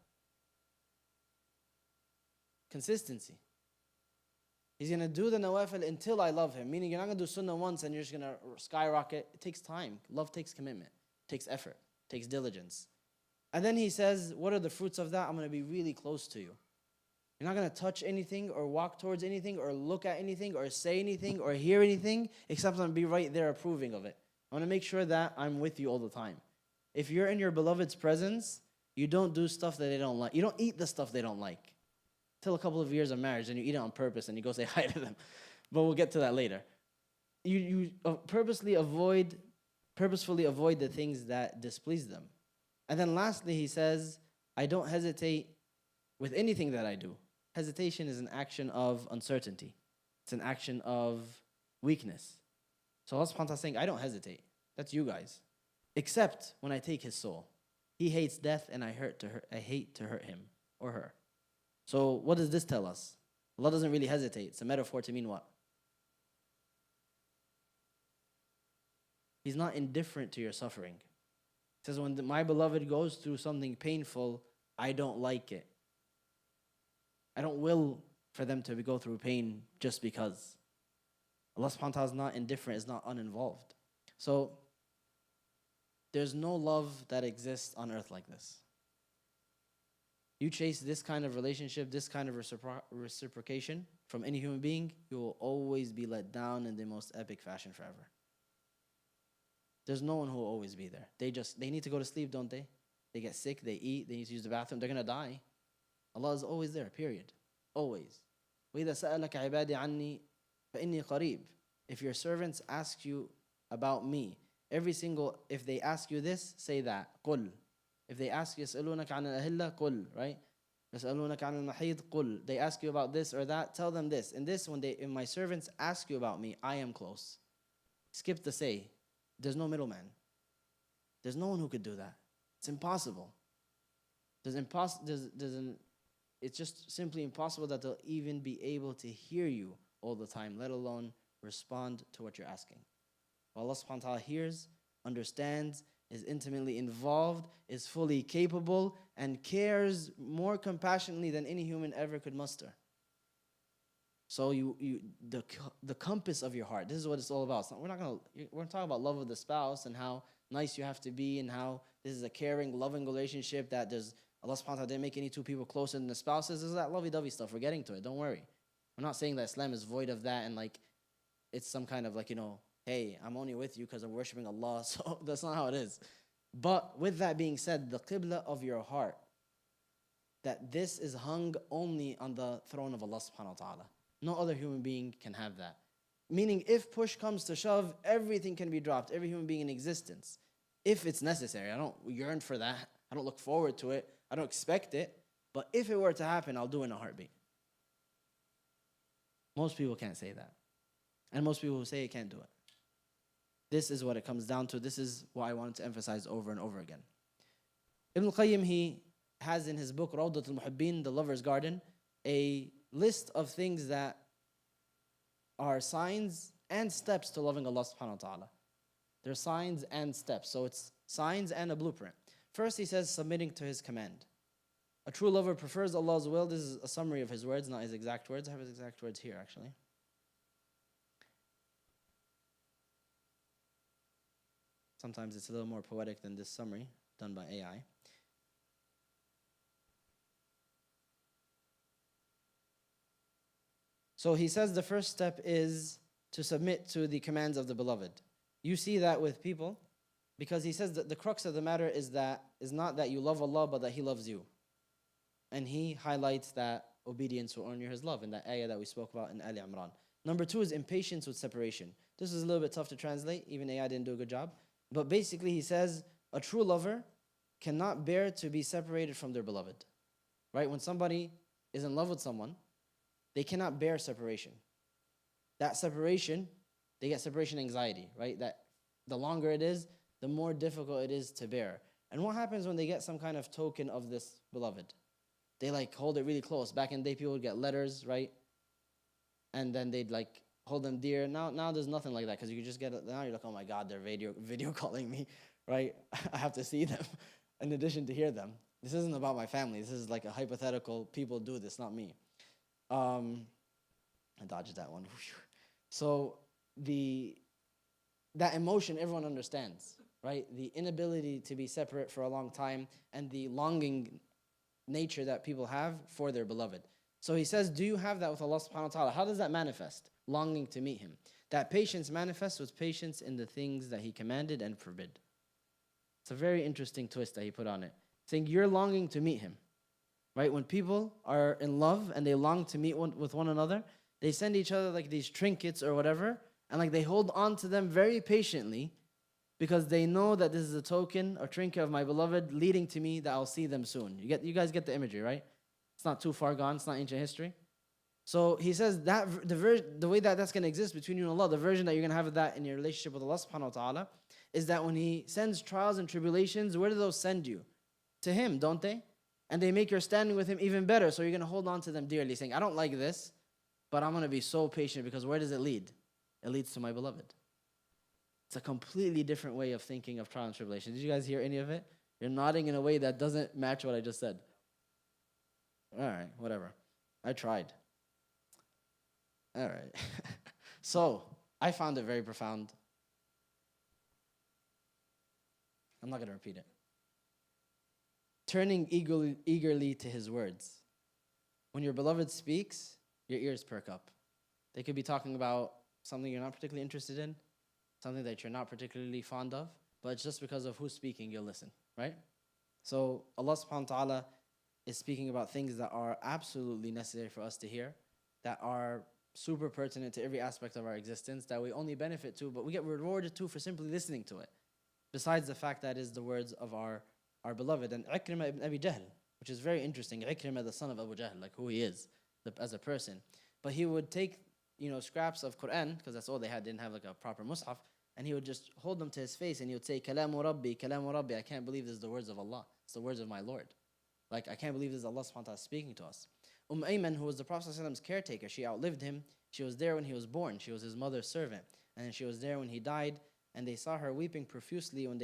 Consistency. He's going to do the nawafil until I love Him. Meaning you're not going to do sunnah once and you're just going to skyrocket. It takes time. Love takes commitment. It takes effort. It takes diligence. And then He says, what are the fruits of that? I'm going to be really close to you. You're not going to touch anything or walk towards anything or look at anything or say anything or hear anything except I'm going to be right there approving of it. I want to make sure that I'm with you all the time. If you're in your beloved's presence, you don't do stuff that they don't like. You don't eat the stuff they don't like. Till a couple of years of marriage, and you eat it on purpose, and you go say hi to them. But we'll get to that later. You purposefully avoid the things that displease them. And then lastly, He says, I don't hesitate with anything that I do. Hesitation is an action of uncertainty. It's an action of weakness. So Allah subhanahu wa ta'ala is saying, I don't hesitate. That's you guys. Except when I take his soul. He hates death and I hate to hurt him or her. So what does this tell us? Allah doesn't really hesitate. It's a metaphor to mean what? He's not indifferent to your suffering. He says, when my beloved goes through something painful, I don't like it. I don't will for them to go through pain just because. Allah subhanahu wa ta'ala is not indifferent, is not uninvolved. So there's no love that exists on earth like this. You chase this kind of relationship, this kind of reciprocation from any human being, you will always be let down in the most epic fashion forever. There's no one who will always be there. They need to go to sleep, don't they? They get sick, they eat, they need to use the bathroom, they're going to die. Allah is always there, period. Always. وَإِذَا سَأَلَكَ عِبَادِي عَنِّي فَإِنِّي قَرِيبٌ. If your servants ask you about me, if they ask you this, say that. قُل. If they ask you, يَسْأَلُونَكَ عَنِ الْأَهِلَّةِ قُل. Right? يَسْأَلُونَكَ عَنِ الْمَحِيضِ قُل. They ask you about this or that, tell them this. And this, when my servants ask you about me, I am close. Skip the say. There's no middleman. There's no one who could do that. It's impossible. It's just simply impossible that they'll even be able to hear you all the time, let alone respond to what you're asking. Allah subhanahu wa ta'ala hears, understands, is intimately involved, is fully capable, and cares more compassionately than any human ever could muster. So the compass of your heart, this is what it's all about. We're going to talk about love of the spouse and how nice you have to be and how this is a caring, loving relationship that does Allah subhanahu wa ta'ala didn't make any two people closer than the spouses. This is that lovey-dovey stuff. We're getting to it. Don't worry. I'm not saying that Islam is void of that and like it's some kind of like, hey, I'm only with you because I'm worshiping Allah. So that's not how it is. But with that being said, the qibla of your heart, that this is hung only on the throne of Allah subhanahu wa ta'ala. No other human being can have that. Meaning if push comes to shove, everything can be dropped, every human being in existence. If it's necessary. I don't yearn for that. I don't look forward to it. I don't expect it. But if it were to happen, I'll do it in a heartbeat. Most people can't say that. And most people who say it can't do it. This is what it comes down to. This is what I wanted to emphasize over and over again. Ibn al-Qayyim, he has in his book, Rawdat al-Muhibbin, The Lover's Garden, a list of things that are signs and steps to loving Allah subhanahu wa ta'ala. They're signs and steps. So it's signs and a blueprint. First, he says, submitting to his command. A true lover prefers Allah's will. This is a summary of his words, not his exact words. I have his exact words here, actually. Sometimes it's a little more poetic than this summary done by AI. So he says the first step is to submit to the commands of the beloved. You see that with people, because he says that the crux of the matter is not that you love Allah, but that He loves you. And he highlights that obedience will earn you His love in that ayah that we spoke about in Ali Imran. Number 2 is impatience with separation. This is a little bit tough to translate. Even AI didn't do a good job. But basically he says a true lover cannot bear to be separated from their beloved. Right? When somebody is in love with someone, they cannot bear separation. That separation, they get separation anxiety, right? That the longer it is, the more difficult it is to bear. And what happens when they get some kind of token of this beloved? They like hold it really close. Back in the day, people would get letters, right? And then they'd like hold them dear. Now there's nothing like that because you just get it. Now you're like, oh my God, they're video calling me, right? I have to see them in addition to hear them. This isn't about my family. This is like a hypothetical. People do this, not me. I dodged that one. So that emotion everyone understands, right? The inability to be separate for a long time and the longing nature that people have for their beloved. So he says, do you have that with Allah subhanahu wa ta'ala? How does that manifest? Longing to meet him. That patience manifests with patience in the things that he commanded and forbid. It's a very interesting twist that he put on it. Saying you're longing to meet him, right? When people are in love and they long to meet with one another, they send each other like these trinkets or whatever, and like they hold on to them very patiently because they know that this is a token or trinket of my beloved leading to me that I'll see them soon. You guys get the imagery, right? It's not too far gone. It's not ancient history. So he says that the way that that's going to exist between you and Allah, the version that you're going to have of that in your relationship with Allah subhanahu wa ta'ala, is that when he sends trials and tribulations, where do those send you? To him, don't they? And they make your standing with him even better. So you're going to hold on to them dearly, saying, I don't like this, but I'm going to be so patient because where does it lead? It leads to my beloved. It's a completely different way of thinking of trial and tribulation. Did you guys hear any of it? You're nodding in a way that doesn't match what I just said. All right, whatever. I tried. All right. So, I found it very profound. I'm not going to repeat it. Turning eagerly to his words. When your beloved speaks, your ears perk up. They could be talking about something you're not particularly interested in, something that you're not particularly fond of, but it's just because of who's speaking, you'll listen, right? So Allah subhanahu wa ta'ala is speaking about things that are absolutely necessary for us to hear, that are super pertinent to every aspect of our existence, that we only benefit to, but we get rewarded too for simply listening to it. Besides the fact that is the words of our beloved. And Ikrimah ibn Abi Jahl, which is very interesting. Ikrimah, the son of Abu Jahl, like who he is as a person. But he would take, scraps of Quran, because that's all they had, didn't have like a proper mushaf, and he would just hold them to his face and he would say, Kalamu Rabbi, I can't believe this is the words of Allah. It's the words of my Lord. Like, I can't believe this is Allah subhanahu wa ta'ala speaking to us. Ayman, who was the Prophet's caretaker, she outlived him. She was there when he was born. She was his mother's servant. And she was there when he died. And they saw her weeping profusely and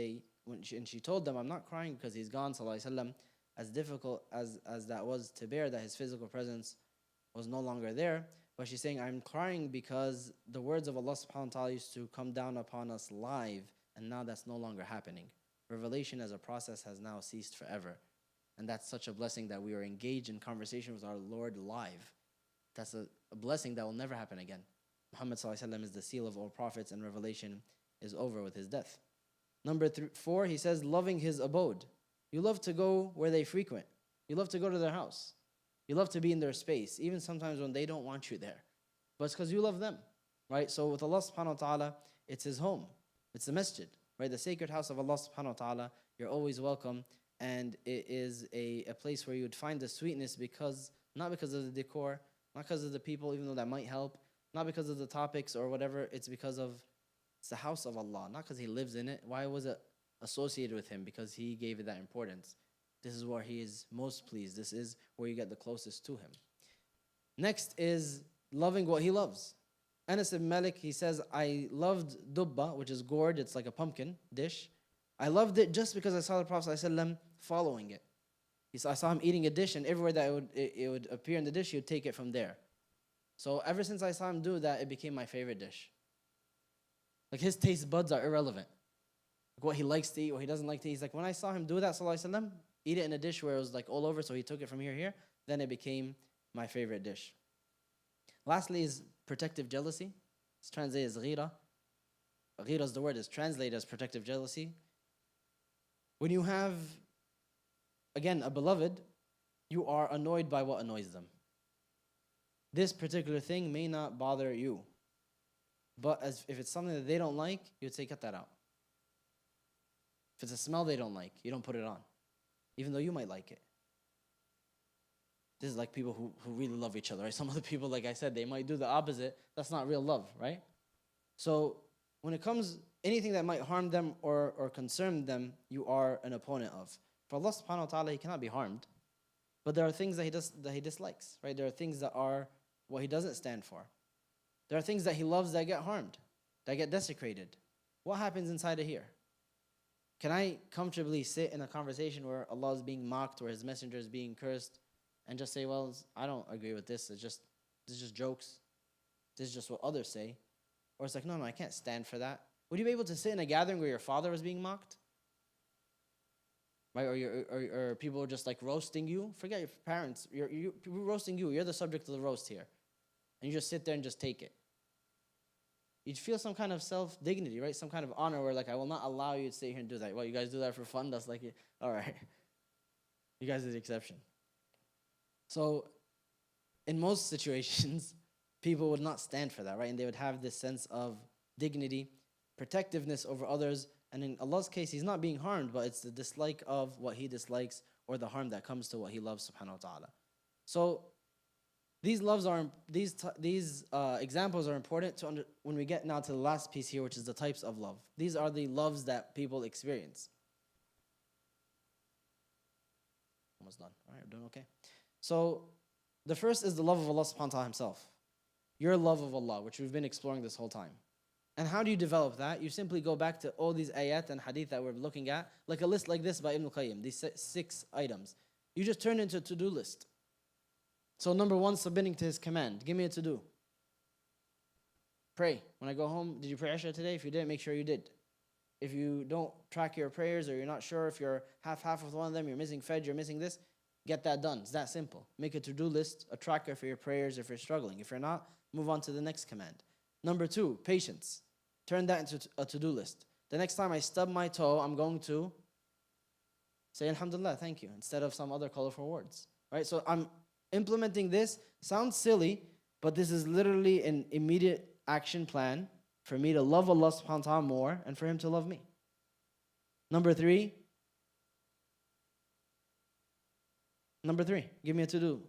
she told them, I'm not crying because he's gone, sallallahu alaihi wasallam. As difficult as that was to bear, that his physical presence was no longer there. But she's saying, I'm crying because the words of Allah subhanahu wa ta'ala used to come down upon us live, and now that's no longer happening. Revelation as a process has now ceased forever. And that's such a blessing that we are engaged in conversation with our Lord live. That's a blessing that will never happen again. Muhammad sallallahu alaihi wasallam is the seal of all prophets, and revelation is over with his death. Number 4, he says, loving his abode. You love to go where they frequent. You love to go to their house. You love to be in their space, even sometimes when they don't want you there. But it's because you love them, right? So with Allah subhanahu wa ta'ala, it's his home. It's the masjid, right? The sacred house of Allah subhanahu wa ta'ala. You're always welcome. And it is a place where you would find the sweetness not because of the decor, not because of the people, even though that might help, not because of the topics or whatever, it's because it's the house of Allah, not because he lives in it. Why was it associated with him? Because he gave it that importance. This is where he is most pleased. This is where you get the closest to him. Next is loving what he loves. Anas ibn Malik, he says, I loved dubba, which is gourd. It's like a pumpkin dish. I loved it just because I saw the Prophet ﷺ following it. I saw him eating a dish, and everywhere that it would appear in the dish, he would take it from there. So ever since I saw him do that, it became my favorite dish. Like his taste buds are irrelevant. Like what he likes to eat, what he doesn't like to eat. He's like, when I saw him do that, sallallahu alaihi wasallam, eat it in a dish where it was like all over, so he took it from here, then it became my favorite dish. Lastly is protective jealousy. It's translated as ghira. Ghira is the word, is translated as protective jealousy. When you have, again, a beloved, you are annoyed by what annoys them. This particular thing may not bother you. But if it's something that they don't like, you would say, cut that out. If it's a smell they don't like, you don't put it on, even though you might like it. This is like people who really love each other, right? Some other people, like I said, they might do the opposite. That's not real love, right? So when it comes anything that might harm them or concern them, you are an opponent of. For Allah subhanahu wa ta'ala, He cannot be harmed. But there are things that He dislikes, right? There are things that are what He doesn't stand for. There are things that He loves that get harmed, that get desecrated. What happens inside of here? Can I comfortably sit in a conversation where Allah is being mocked or His messenger is being cursed and just say, well, I don't agree with this. This is just jokes. This is just what others say. Or it's like, no, I can't stand for that. Would you be able to sit in a gathering where your father was being mocked? Right? Or people are just like roasting you? Forget your parents. People roasting you. You're the subject of the roast here. And you just sit there and just take it. You'd feel some kind of self-dignity, right? Some kind of honor where like, I will not allow you to sit here and do that. Well, you guys do that for fun? That's like, all right. You guys are the exception. So in most situations, people would not stand for that, right? And they would have this sense of dignity, protectiveness over others. And in Allah's case, He's not being harmed, but it's the dislike of what He dislikes or the harm that comes to what He loves, subhanahu wa ta'ala. So these examples are important when we get now to the last piece here, which is the types of love. These are the loves that people experience. Almost done. All right, we're doing okay. So the first is the love of Allah subhanahu wa ta'ala Himself. Your love of Allah, which we've been exploring this whole time. And how do you develop that? You simply go back to all these ayat and hadith that we're looking at, like a list like this by Ibn al-Qayyim, these 6 items. You just turn it into a to-do list. So number 1, submitting to His command. Give me a to-do. Pray. When I go home, did you pray Isha today? If you didn't, make sure you did. If you don't track your prayers or you're not sure if you're half with one of them, you're missing Fajr, you're missing this, get that done. It's that simple. Make a to-do list, a tracker for your prayers if you're struggling. If you're not, move on to the next command. Number 2, patience. Turn that into a to-do list. The next time I stub my toe, I'm going to say Alhamdulillah, thank you, instead of some other colorful words. Right? So I'm implementing this. Sounds silly, but this is literally an immediate action plan for me to love Allah subhanahu wa ta'ala more and for Him to love me. Number 3, give me a to-do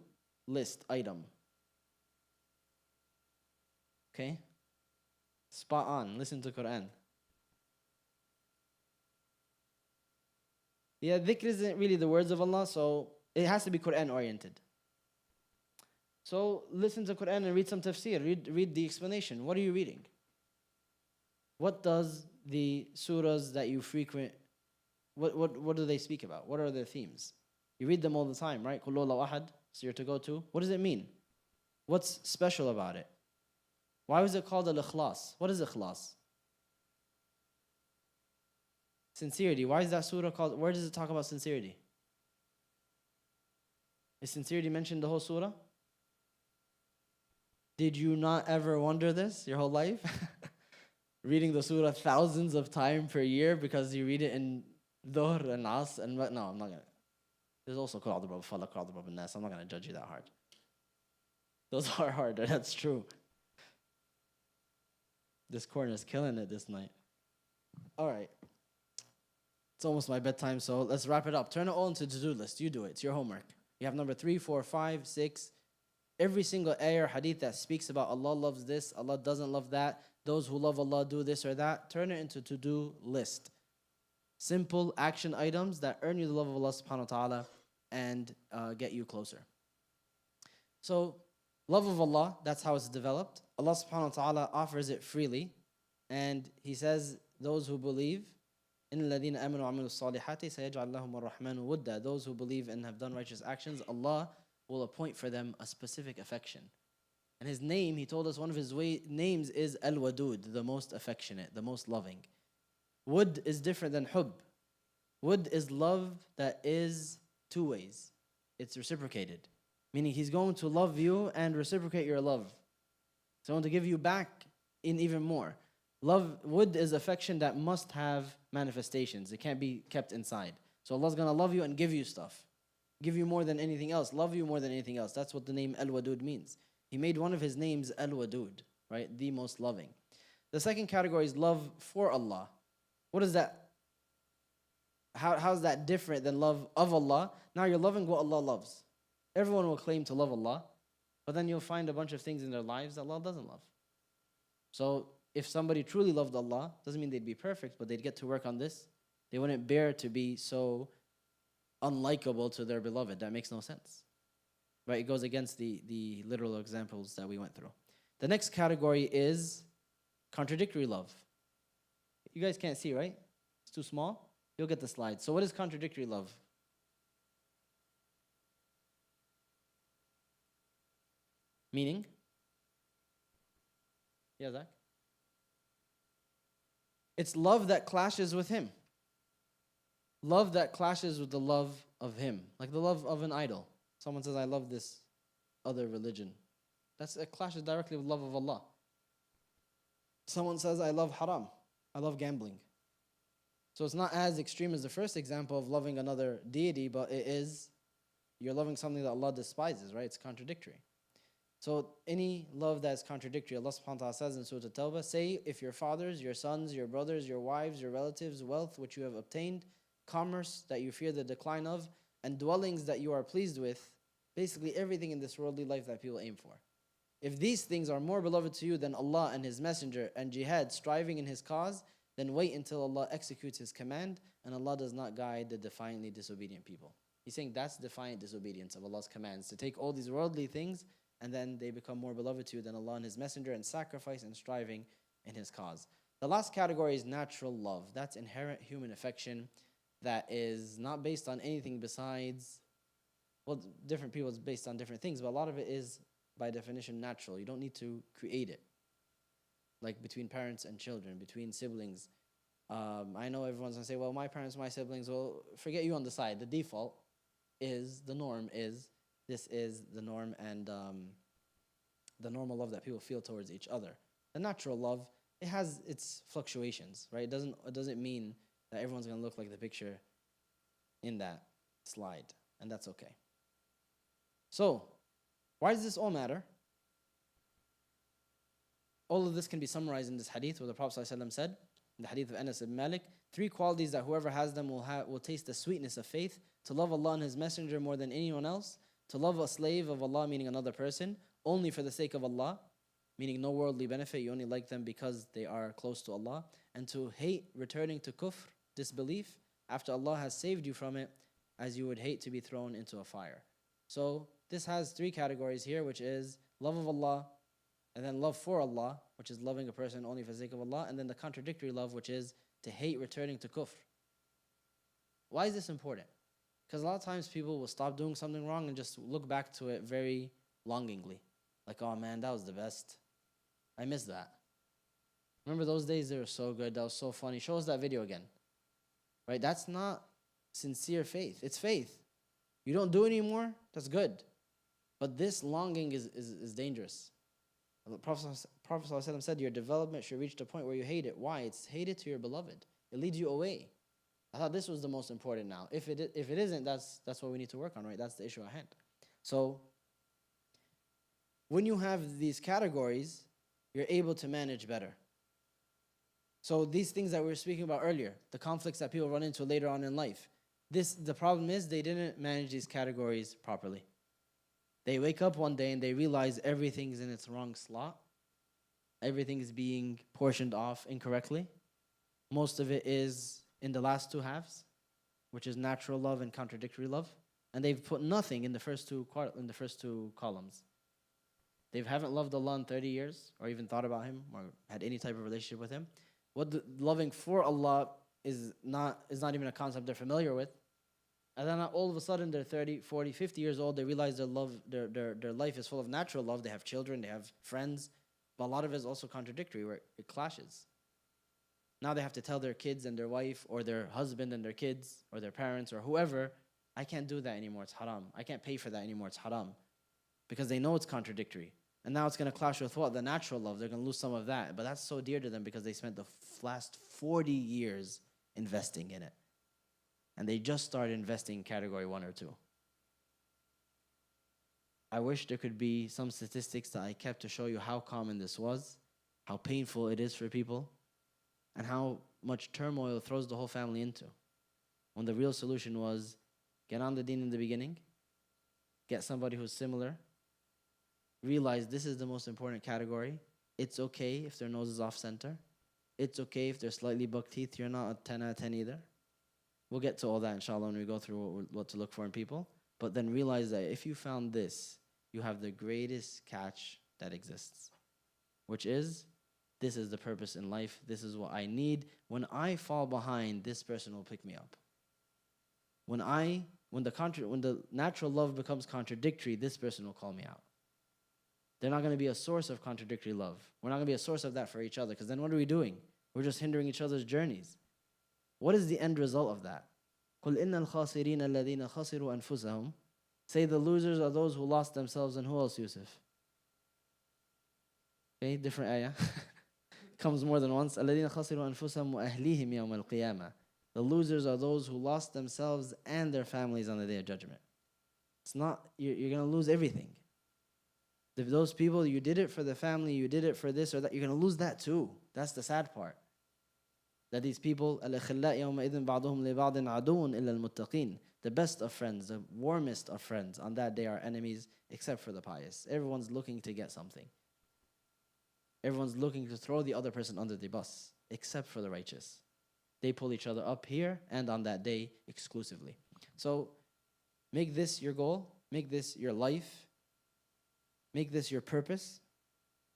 list item. Okay? Spot on. Listen to Quran. Yeah, dhikr isn't really the words of Allah, so it has to be Quran oriented. So listen to Quran and read some tafsir. Read the explanation. What are you reading? What does the surahs that you frequent, what do they speak about? What are their themes? You read them all the time, right? Qul huwallahu ahad, so you're to go to. What does it mean? What's special about it? Why was it called al-ikhlas? What is ikhlas? Sincerity. Why is that surah called? Where does it talk about sincerity? Is sincerity mentioned the whole surah? Did you not ever wonder this your whole life? Reading the surah thousands of times per year because you read it in Dhuhr and Asr and no, I'm not gonna. There's also Qul a'udhu bi rabbil falaq, Qul a'udhu bi rabbin nas. I'm not gonna judge you that hard. Those are harder. That's true. This corner is killing it this night. All right. It's almost my bedtime, so let's wrap it up. Turn it all into a to-do list. You do it. It's your homework. You have number 3, 4, 5, 6. Every single ayah or hadith that speaks about Allah loves this, Allah doesn't love that, those who love Allah do this or that. Turn it into a to-do list. Simple action items that earn you the love of Allah subhanahu wa ta'ala and get you closer. So, love of Allah, that's how it's developed. Allah subhanahu wa ta'ala offers it freely. And He says, those who believe, إِنَّ الَّذِينَ آمَنُوا وَعَمِلُوا الصَّالِحَاتِ سَيَجْعَلْ لَهُمُ الرَّحْمَنُ وُدًّا. Those who believe and have done righteous actions, Allah will appoint for them a specific affection. And His name, He told us one of His names is Al-Wadud, the most affectionate, the most loving. Wud is different than hub. Wud is love that is 2 ways. It's reciprocated. Meaning He's going to love you and reciprocate your love. So I want to give you back in even more. Love, wud is affection that must have manifestations. It can't be kept inside. So Allah's going to love you and give you stuff. Give you more than anything else. Love you more than anything else. That's what the name Al-Wadud means. He made one of His names Al-Wadud, right? The most loving. The second category is love for Allah. What is that? How's that different than love of Allah? Now you're loving what Allah loves. Everyone will claim to love Allah, but then you'll find a bunch of things in their lives that Allah doesn't love. So if somebody truly loved Allah, doesn't mean they'd be perfect, but they'd get to work on this. They wouldn't bear to be so unlikable to their beloved. That makes no sense. Right? It goes against the literal examples that we went through. The next category is contradictory love. You guys can't see, right? It's too small. You'll get the slide. So what is contradictory love? Meaning? Yeah, Zach? It's love that clashes with him. Love that clashes with the love of him. Like the love of an idol. Someone says, I love this other religion. It clashes directly with love of Allah. Someone says, I love haram. I love gambling. So it's not as extreme as the first example of loving another deity, but it is, you're loving something that Allah despises, right? It's contradictory. So any love that is contradictory, Allah subhanahu wa ta'ala says in Surah At-Tawbah, say, if your fathers, your sons, your brothers, your wives, your relatives, wealth which you have obtained, commerce that you fear the decline of, and dwellings that you are pleased with, basically everything in this worldly life that people aim for. If these things are more beloved to you than Allah and His Messenger and jihad, striving in His cause, then wait until Allah executes His command, and Allah does not guide the defiantly disobedient people. He's saying that's defiant disobedience of Allah's commands, to take all these worldly things and then they become more beloved to you than Allah and His Messenger, and sacrifice and striving in His cause. The last category is natural love. That's inherent human affection that is not based on anything besides, well, different people it's based on different things, but a lot of it is by definition natural. You don't need to create it. Like between parents and children, between siblings. I know everyone's gonna say, well, my parents, my siblings, well, forget you on the side. The default is, the norm is, this is the norm and the normal love that people feel towards each other. The natural love, it has its fluctuations, right? It doesn't mean that everyone's gonna look like the picture in that slide, and that's okay. So, why does this all matter? All of this can be summarized in this hadith where the Prophet ﷺ said, in the hadith of Anas ibn Malik, 3 qualities that whoever has them will taste the sweetness of faith: to love Allah and His Messenger more than anyone else, to love a slave of Allah, meaning another person, only for the sake of Allah, meaning no worldly benefit, you only like them because they are close to Allah, and to hate returning to kufr, disbelief, after Allah has saved you from it, as you would hate to be thrown into a fire. So this has 3 categories here, which is love of Allah, and then love for Allah, which is loving a person only for the sake of Allah, and then the contradictory love, which is to hate returning to kufr. Why is this important? Because a lot of times people will stop doing something wrong and just look back to it very longingly. Like, oh man, that was the best. I miss that. Remember those days? They were so good. That was so funny. Show us that video again. Right? That's not sincere faith. It's faith. You don't do it anymore, that's good. But this longing is dangerous. The Prophet ﷺ said your development should reach the point where you hate it. Why? It's hated to your beloved. It leads you away. I thought this was the most important now. If it isn't, that's what we need to work on, right? That's the issue at hand. So when you have these categories, you're able to manage better. So these things that we were speaking about earlier, the conflicts that people run into later on in life, the problem is they didn't manage these categories properly. They wake up one day and they realize everything's in its wrong slot. Everything is being portioned off incorrectly. Most of it is in the last 2 halves, which is natural love and contradictory love. And they've put nothing in the first two columns. They haven't loved Allah in 30 years, or even thought about Him, or had any type of relationship with Him. Loving for Allah is not even a concept they're familiar with. And then all of a sudden they're 30, 40, 50 years old, they realize their life is full of natural love. They have children, they have friends, but a lot of it is also contradictory, where it clashes. Now they have to tell their kids and their wife, or their husband and their kids, or their parents, or whoever, I can't do that anymore, it's haram. I can't pay for that anymore, it's haram. Because they know it's contradictory. And now it's going to clash with what? The natural love. They're going to lose some of that. But that's so dear to them because they spent the last 40 years investing in it. And they just started investing in category 1 or 2. I wish there could be some statistics that I kept to show you how common this was, how painful it is for people, and how much turmoil it throws the whole family into. When the real solution was, get on the deen in the beginning, get somebody who's similar, realize this is the most important category, It's okay if their nose is off center. It's okay if they're slightly buck teeth. You're not a 10 out of 10 either. We'll get to all that, inshallah, when we go through what to look for in people. But then realize that if you found this, you have the greatest catch that exists, which is, this is the purpose in life. This is what I need. When I fall behind, this person will pick me up. When the natural love becomes contradictory, this person will call me out. They're not going to be a source of contradictory love. We're not going to be a source of that for each other, because then what are we doing? We're just hindering each other's journeys. What is the end result of that? قُلْ إِنَّ الْخَاسِرِينَ الَّذِينَ خَسِرُوا أَنفُسَهُم. Say the losers are those who lost themselves. And who else, Yusuf? Okay, different ayah. Comes more than once. الَّذِينَ خَسِرُوا أَنفُسَهُم وَأَهْلِيهِمْ يَوْمَ الْقِيَامَةِ. The losers are those who lost themselves and their families on the Day of Judgment. It's not, you're going to lose everything. If those people, you did it for the family, you did it for this or that, you're going to lose that too. That's the sad part. That these people, الْأَخِلَّاءِ يَوْمَئِذٍ بَعْضُهُمْ لِبَعْضٍ عَدُوٌ إِلَّا الْمُتَّقِينَ. The best of friends, the warmest of friends, on that day are enemies except for the pious. Everyone's looking to get something. Everyone's looking to throw the other person under the bus, except for the righteous. They pull each other up here and on that day exclusively. So make this your goal, make this your life, make this your purpose.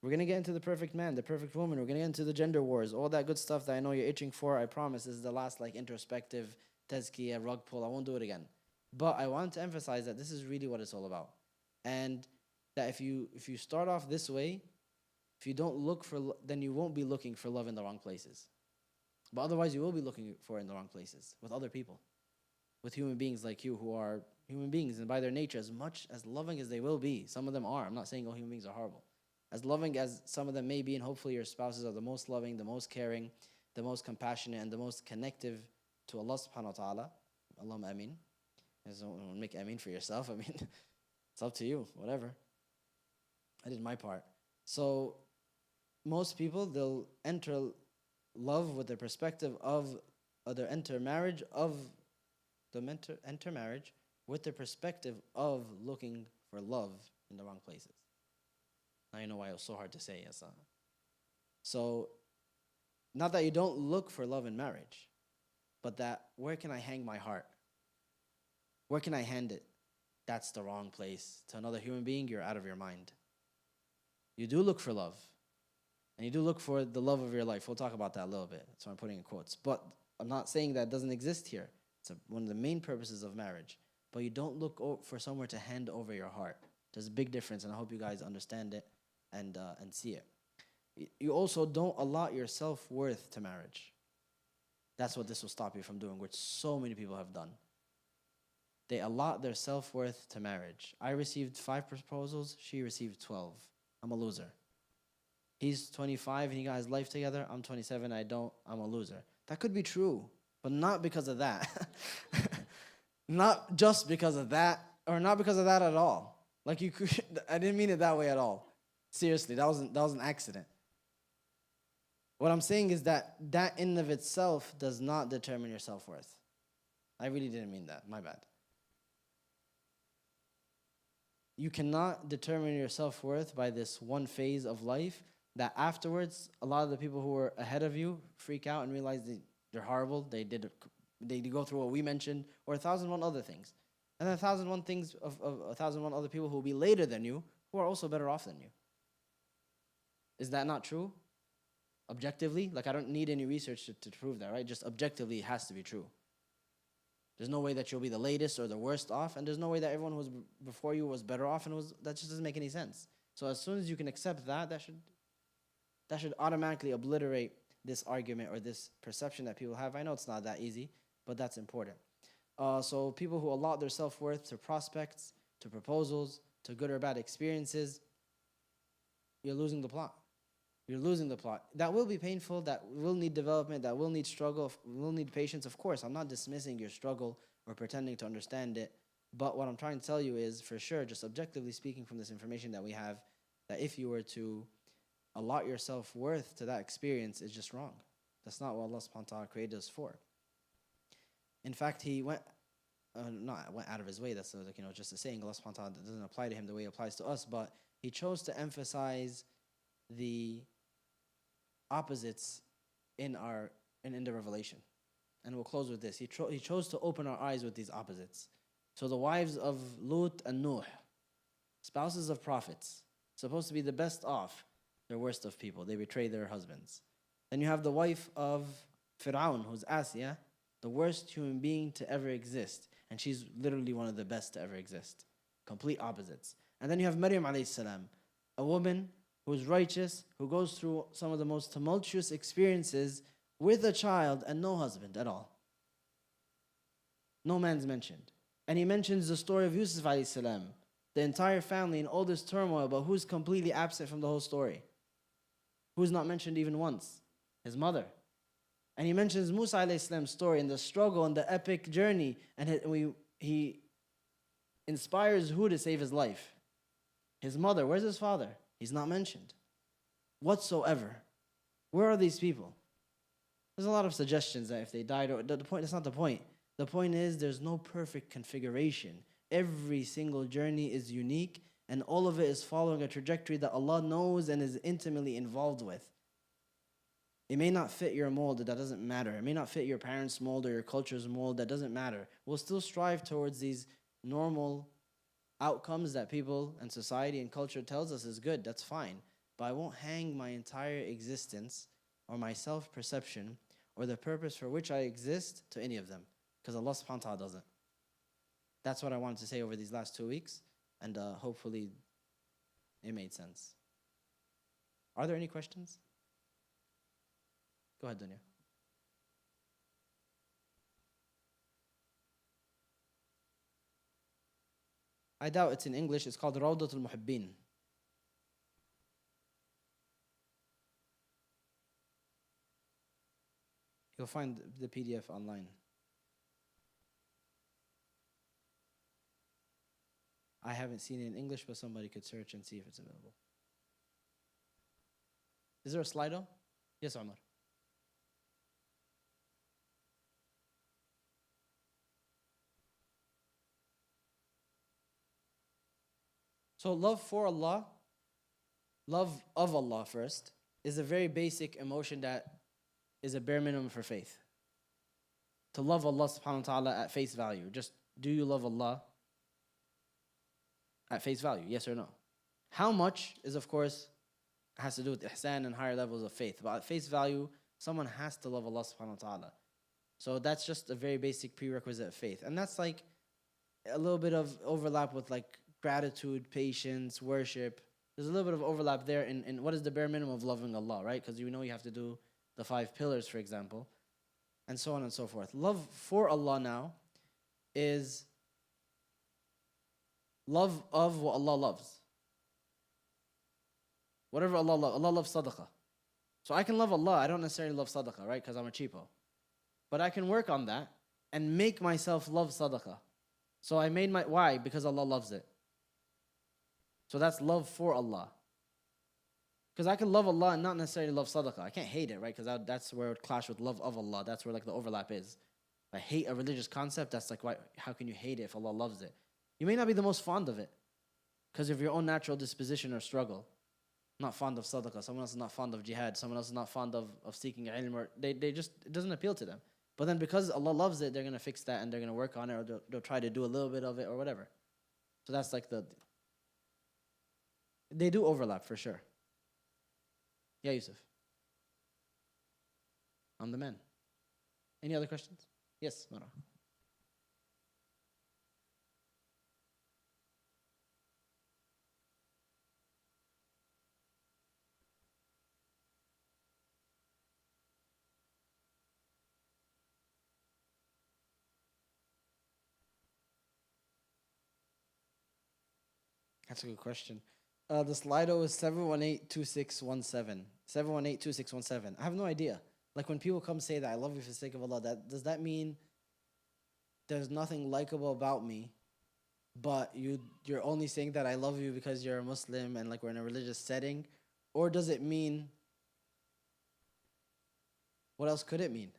We're going to get into the perfect man, the perfect woman. We're going to get into the gender wars, all that good stuff that I know you're itching for. I promise this is the last introspective tazkiyah, rug pull. I won't do it again. But I want to emphasize that this is really what it's all about. And that if you start off this way, if you don't look for, then you won't be looking for love in the wrong places. But otherwise you will be looking for it in the wrong places, with other people, with human beings like you who are human beings, and by their nature, as much as loving as they will be, some of them are. I'm not saying all human beings are horrible. As loving as some of them may be, and hopefully your spouses are the most loving, the most caring, the most compassionate, and the most connective to Allah subhanahu wa ta'ala. Allahumma ameen. Don't make ameen for yourself. I mean, it's up to you, whatever. I did my part. So most people, they'll enter love with the perspective of, or they enter marriage with the perspective of looking for love in the wrong places. Now you know why it was so hard to say, yes. So, not that you don't look for love in marriage, but that where can I hang my heart? Where can I hand it? That's the wrong place. To another human being, you're out of your mind. You do look for love. And you do look for the love of your life. We'll talk about that a little bit. That's why I'm putting in quotes. But I'm not saying that doesn't exist here. It's one of the main purposes of marriage. But you don't look for somewhere to hand over your heart. There's a big difference, and I hope you guys understand it and see it. You also don't allot your self-worth to marriage. That's what this will stop you from doing, which so many people have done. They allot their self-worth to marriage. I received 5 proposals. She received 12. I'm a loser. He's 25 and he got his life together. I'm 27, I don't. I'm a loser. That could be true, but not because of that. Not just because of that, or not because of that at all. Like you could, I didn't mean it that way at all. Seriously, that was an accident. What I'm saying is that in and of itself does not determine your self-worth. I really didn't mean that. My bad. You cannot determine your self-worth by this one phase of life that afterwards, a lot of the people who were ahead of you freak out and realize they're horrible. They go through what we mentioned, or 1,001 other things. And then 1,001 things of 1,001 other people who will be later than you, who are also better off than you. Is that not true? Objectively? Like, I don't need any research to prove that, right? Just objectively, it has to be true. There's no way that you'll be the latest or the worst off, and there's no way that everyone who was before you was better off, and that just doesn't make any sense. So as soon as you can accept that should automatically obliterate this argument or this perception that people have. I know it's not that easy, but that's important. So people who allot their self-worth to prospects, to proposals, to good or bad experiences, you're losing the plot. You're losing the plot. That will be painful, that will need development, that will need struggle, will need patience. Of course, I'm not dismissing your struggle or pretending to understand it, but what I'm trying to tell you is, for sure, just objectively speaking from this information that we have, that if you were to allot your self-worth to that experience, it's just wrong. That's not what Allah subhanahu wa ta'ala created us for. In fact, he went out of his way, that's just a saying, Allah subhanahu wa ta'ala doesn't apply to him the way it applies to us, but he chose to emphasize the opposites in the revelation. And we'll close with this. He chose to open our eyes with these opposites. So the wives of Lut and Nuh, spouses of prophets, supposed to be the best off, they're worst of people. They betray their husbands. Then you have the wife of Fir'aun, who's Asya, the worst human being to ever exist. And she's literally one of the best to ever exist. Complete opposites. And then you have Maryam alayhi salam, a woman who's righteous, who goes through some of the most tumultuous experiences with a child and no husband at all. No man's mentioned. And he mentions the story of Yusuf alayhi salam, the entire family in all this turmoil, but who's completely absent from the whole story? Who's not mentioned even once? His mother. And he mentions Musa alayhi salam's story and the struggle and the epic journey, and he inspires who to save his life? His mother. Where's his father? He's not mentioned whatsoever. Where are these people? There's a lot of suggestions that if they died, or that's not the point. The point is there's no perfect configuration. Every single journey is unique, and all of it is following a trajectory that Allah knows and is intimately involved with. It may not fit your mold, that doesn't matter. It may not fit your parents' mold or your culture's mold, that doesn't matter. We'll still strive towards these normal outcomes that people and society and culture tells us is good. That's fine. But I won't hang my entire existence or my self-perception or the purpose for which I exist to any of them. Because Allah subhanahu wa ta'ala doesn't. That's what I wanted to say over these last 2 weeks. And hopefully it made sense. Are there any questions? Go ahead, Dunya. I doubt it's in English. It's called Rawdatul Muhibbin. You'll find the PDF online. I haven't seen it in English, but somebody could search and see if it's available. Is there a Slido? Yes, Omar. So love for Allah, love of Allah first, is a very basic emotion that is a bare minimum for faith. To love Allah subhanahu wa ta'ala at face value. Just, do you love Allah at face value? Yes or no? How much is, of course, has to do with ihsan and higher levels of faith. But at face value, someone has to love Allah subhanahu wa ta'ala. So that's just a very basic prerequisite of faith. And that's like a little bit of overlap with like gratitude, patience, worship. There's a little bit of overlap there in what is the bare minimum of loving Allah, right? Because you know you have to do the 5 pillars, for example, and so on and so forth. Love for Allah now is love of what Allah loves. Whatever Allah loves. Allah loves sadaqah. So I can love Allah. I don't necessarily love sadaqah, right? Because I'm a cheapo. But I can work on that and make myself love sadaqah. So I made why? Because Allah loves it. So that's love for Allah. Because I can love Allah and not necessarily love sadaqah. I can't hate it, right? Because that's where it would clash with love of Allah. That's where like the overlap is. If I hate a religious concept, that's like, why? How can you hate it if Allah loves it? You may not be the most fond of it because of your own natural disposition or struggle. Not fond of sadaqah. Someone else is not fond of jihad. Someone else is not fond of seeking ilm. Or they just, it doesn't appeal to them. But then because Allah loves it, they're going to fix that and they're going to work on it, or they'll try to do a little bit of it or whatever. So that's like they do overlap for sure. Yeah, Yusuf. I'm the man. Any other questions? Yes, Mara. That's a good question. The Slido is 718-2617. 718-2617. I have no idea. Like when people come say that I love you for the sake of Allah, does that mean there's nothing likable about me, but you're only saying that I love you because you're a Muslim and like we're in a religious setting? Or does it mean, what else could it mean?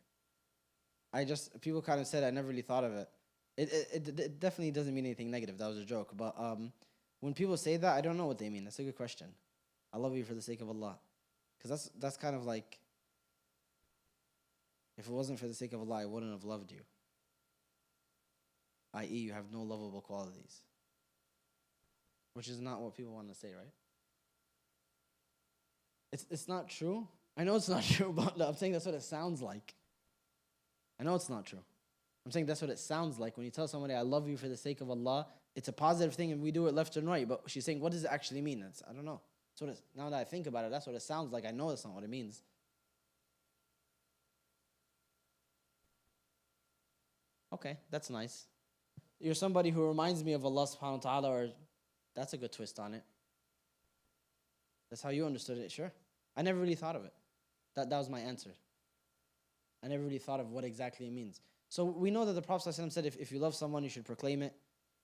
People kind of said, I never really thought of it. It definitely doesn't mean anything negative. That was a joke. But when people say that, I don't know what they mean. That's a good question. I love you for the sake of Allah. Because that's kind of like, if it wasn't for the sake of Allah, I wouldn't have loved you. I.e., you have no lovable qualities. Which is not what people want to say, right? It's not true. I know it's not true, but I'm saying that's what it sounds like. I know it's not true. I'm saying that's what it sounds like. When you tell somebody, I love you for the sake of Allah, it's a positive thing and we do it left and right. But she's saying, what does it actually mean? I don't know. Now that I think about it, that's what it sounds like. I know that's not what it means. Okay, that's nice. You're somebody who reminds me of Allah subhanahu wa ta'ala, or that's a good twist on it. That's how you understood it, sure. I never really thought of it. That was my answer. I never really thought of what exactly it means. So we know that the Prophet ﷺ said, if you love someone, you should proclaim it.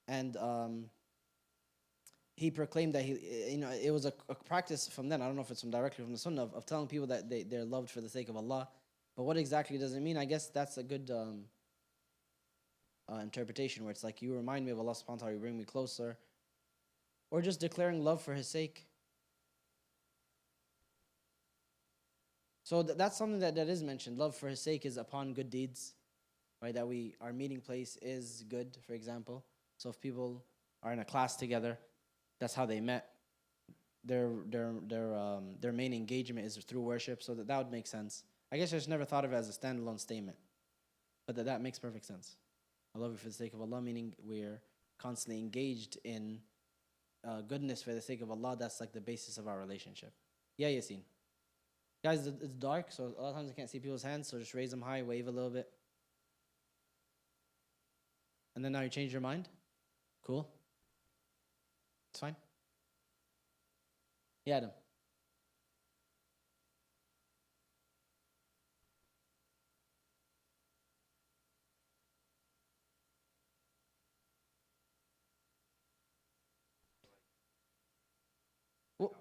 And he proclaimed that it was a practice from then. I don't know if it's directly from the Sunnah of telling people that they're loved for the sake of Allah. But what exactly does it mean? I guess that's a good interpretation, where it's like, you remind me of Allah subhanahu wa ta'ala, you bring me closer. Or just declaring love for His sake. So that's something that is mentioned. Love for His sake is upon good deeds, right? That our meeting place is good, for example. So if people are in a class together, that's how they met. Their main engagement is through worship, so that would make sense. I guess I just never thought of it as a standalone statement, but that makes perfect sense. I love you for the sake of Allah, meaning we're constantly engaged in goodness for the sake of Allah. That's like the basis of our relationship. Yeah, Yasin. Guys, it's dark, so a lot of times I can't see people's hands, so just raise them high, wave a little bit. And then now you change your mind? Cool. It's fine. Yeah, Adam. Well,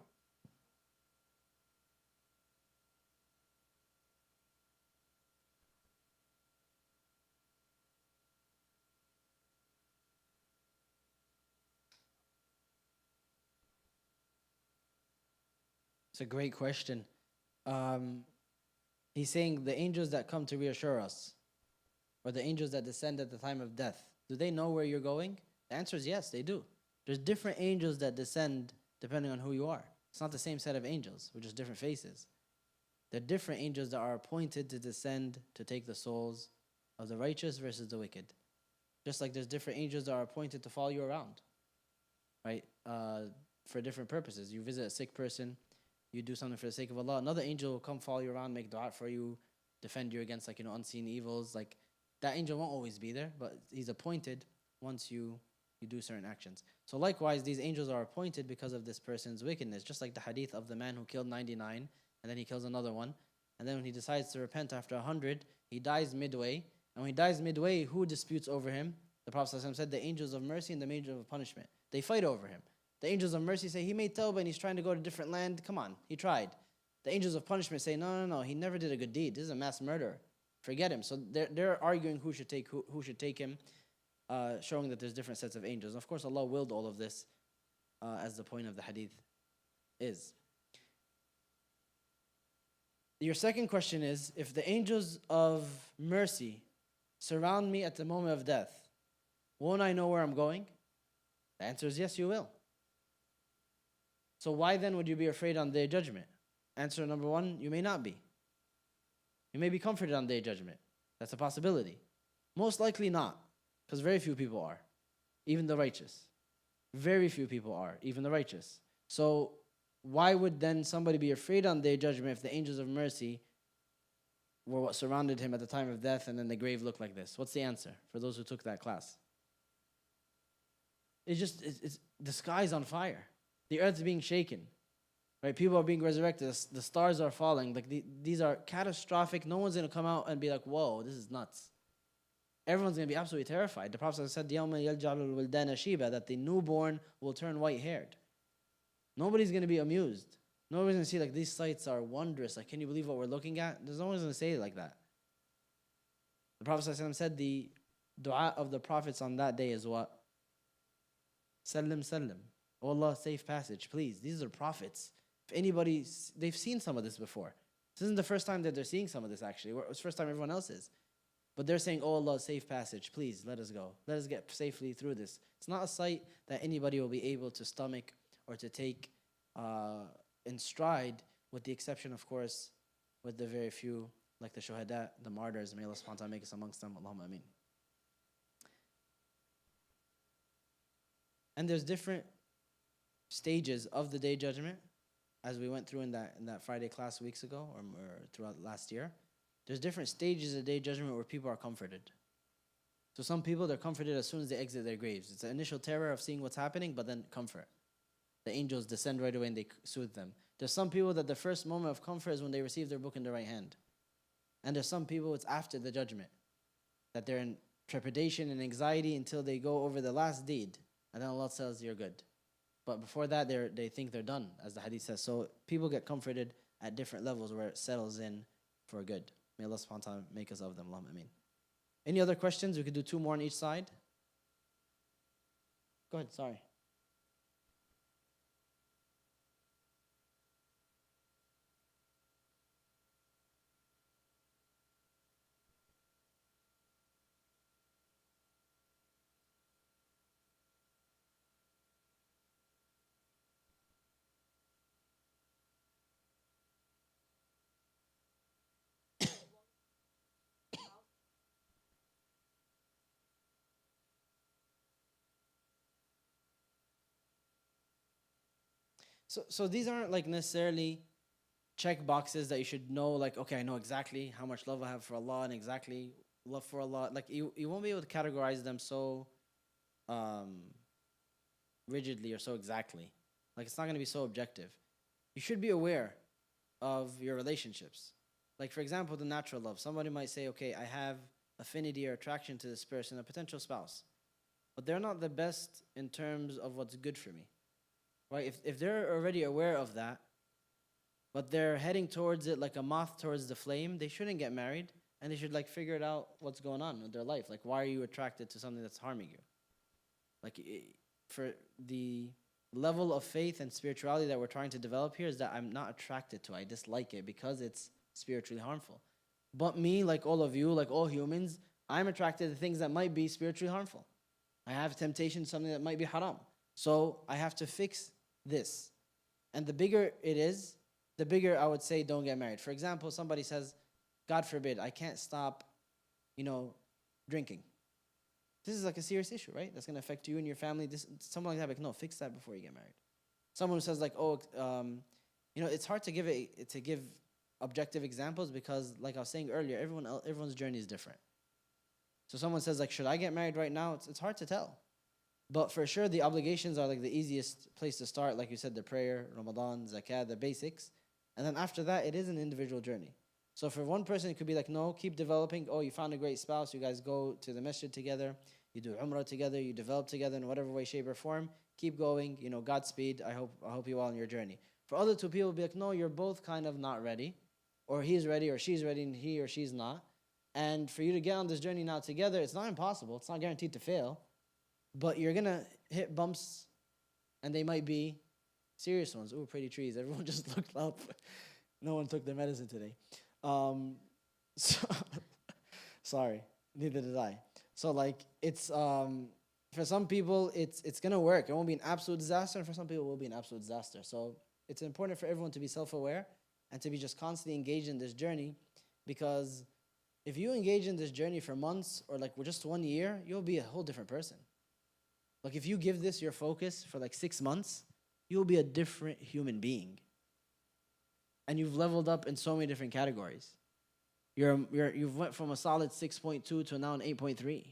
it's a great question. He's saying the angels that come to reassure us, or the angels that descend at the time of death, do they know where you're going? The answer is yes, they do. There's different angels that descend depending on who you are. It's not the same set of angels, with just different faces. There are different angels that are appointed to descend to take the souls of the righteous versus the wicked. Just like there's different angels that are appointed to follow you around, right? For different purposes. You visit a sick person, you do something for the sake of Allah, another angel will come follow you around, make dua for you, defend you against unseen evils. Like that angel won't always be there, but he's appointed once you do certain actions. So likewise, these angels are appointed because of this person's wickedness, just like the hadith of the man who killed 99 and then he kills another one, and then when he decides to repent after 100, he dies midway. And when he dies midway, who disputes over him? The Prophet ﷺ said the angels of mercy and the angels of punishment. They fight over him. The angels of mercy say he made tawbah and he's trying to go to a different land. Come on, he tried. The angels of punishment say no, he never did a good deed. This is a mass murderer. Forget him. So they're arguing who should take him, showing that there's different sets of angels. And of course, Allah willed all of this, as the point of the hadith is. Your second question is, if the angels of mercy surround me at the moment of death, won't I know where I'm going? The answer is yes, you will. So why then would you be afraid on the day of judgment? Answer number one, you may not be. You may be comforted on the day of judgment. That's a possibility. Most likely not, because very few people are, even the righteous. Very few people are, even the righteous. So why would then somebody be afraid on the day of judgment if the angels of mercy were what surrounded him at the time of death and then the grave looked like this? What's the answer for those who took that class? It's the sky's on fire. The earth's being shaken. Right? People are being resurrected. The stars are falling. Like these are catastrophic. No one's going to come out and be like, whoa, this is nuts. Everyone's going to be absolutely terrified. The Prophet said, يَوْمَ يَلْجَعُ الْوِلْدَانَ شِيبًا, that the newborn will turn white-haired. Nobody's going to be amused. Nobody's going to see like these sights are wondrous. Like, can you believe what we're looking at? There's no one's going to say it like that. The Prophet said the dua of the prophets on that day is what? Sallim, sallim. Oh Allah, safe passage, please. These are prophets. If they've seen some of this before. This isn't the first time that they're seeing some of this, actually. It's the first time everyone else is. But they're saying, oh Allah, safe passage, please let us go. Let us get safely through this. It's not a sight that anybody will be able to stomach or to take in stride, with the exception, of course, with the very few, like the shuhada, the martyrs. May Allah subhanahu wa ta'ala make us amongst them. Allahumma ameen. And there's different stages of the day judgment, as we went through in that Friday class weeks ago, or throughout last year. There's different stages of day judgment where people are comforted. So some people, they're comforted as soon as they exit their graves. It's the initial terror of seeing what's happening, but then comfort. The angels descend right away and they soothe them. There's some people that the first moment of comfort is when they receive their book in their right hand. And there's some people, it's after the judgment, that they're in trepidation and anxiety until they go over the last deed. And then Allah says, you're good. But before that, they think they're done, as the hadith says. So people get comforted at different levels where it settles in for good. May Allah subhanahu wa ta'ala make us of them. Allahumma ameen. Any other questions? We could do 2 more on each side. Go ahead, sorry. So these aren't like necessarily check boxes that you should know, like, okay, I know exactly how much love I have for Allah and exactly love for Allah. Like you won't be able to categorize them so rigidly or so exactly. Like it's not going to be so objective. You should be aware of your relationships. Like for example, the natural love. Somebody might say, okay, I have affinity or attraction to this person, a potential spouse, but they're not the best in terms of what's good for me. Right? If they're already aware of that, but they're heading towards it like a moth towards the flame, they shouldn't get married, and they should like figure it out what's going on in their life. Like, why are you attracted to something that's harming you? Like, for the level of faith and spirituality that we're trying to develop here is that I'm not attracted to it. I dislike it because it's spiritually harmful. But me, like all of you, like all humans, I'm attracted to things that might be spiritually harmful. I have temptation, something that might be haram. So I have to fix this. And the bigger it is, the bigger I would say don't get married. For example, somebody says, God forbid, I can't stop, drinking. This is like a serious issue, right? That's going to affect you and your family. Someone like that, like, no, fix that before you get married. Someone who says like, it's hard to give objective examples because, like I was saying earlier, everyone's journey is different. So someone says like, should I get married right now? It's hard to tell. But for sure, the obligations are like the easiest place to start. Like you said, the prayer, Ramadan, zakah, the basics. And then after that, it is an individual journey. So for one person, it could be like, no, keep developing. Oh, you found a great spouse. You guys go to the masjid together. You do umrah together. You develop together in whatever way, shape, or form. Keep going. Godspeed. I hope you well on your journey. For other two people, be like, no, you're both kind of not ready. Or he's ready or she's ready and he or she's not. And for you to get on this journey now together, it's not impossible. It's not guaranteed to fail. But you're going to hit bumps, and they might be serious ones. Ooh, pretty trees. Everyone just looked up. No one took their medicine today. Sorry, neither did I. So, like, it's for some people, it's going to work. It won't be an absolute disaster, and for some people, it will be an absolute disaster. So it's important for everyone to be self-aware and to be just constantly engaged in this journey, because if you engage in this journey for months or, like, just 1 year, you'll be a whole different person. Like if you give this your focus for like 6 months, you'll be a different human being. And you've leveled up in so many different categories. You've went from a solid 6.2 to now an 8.3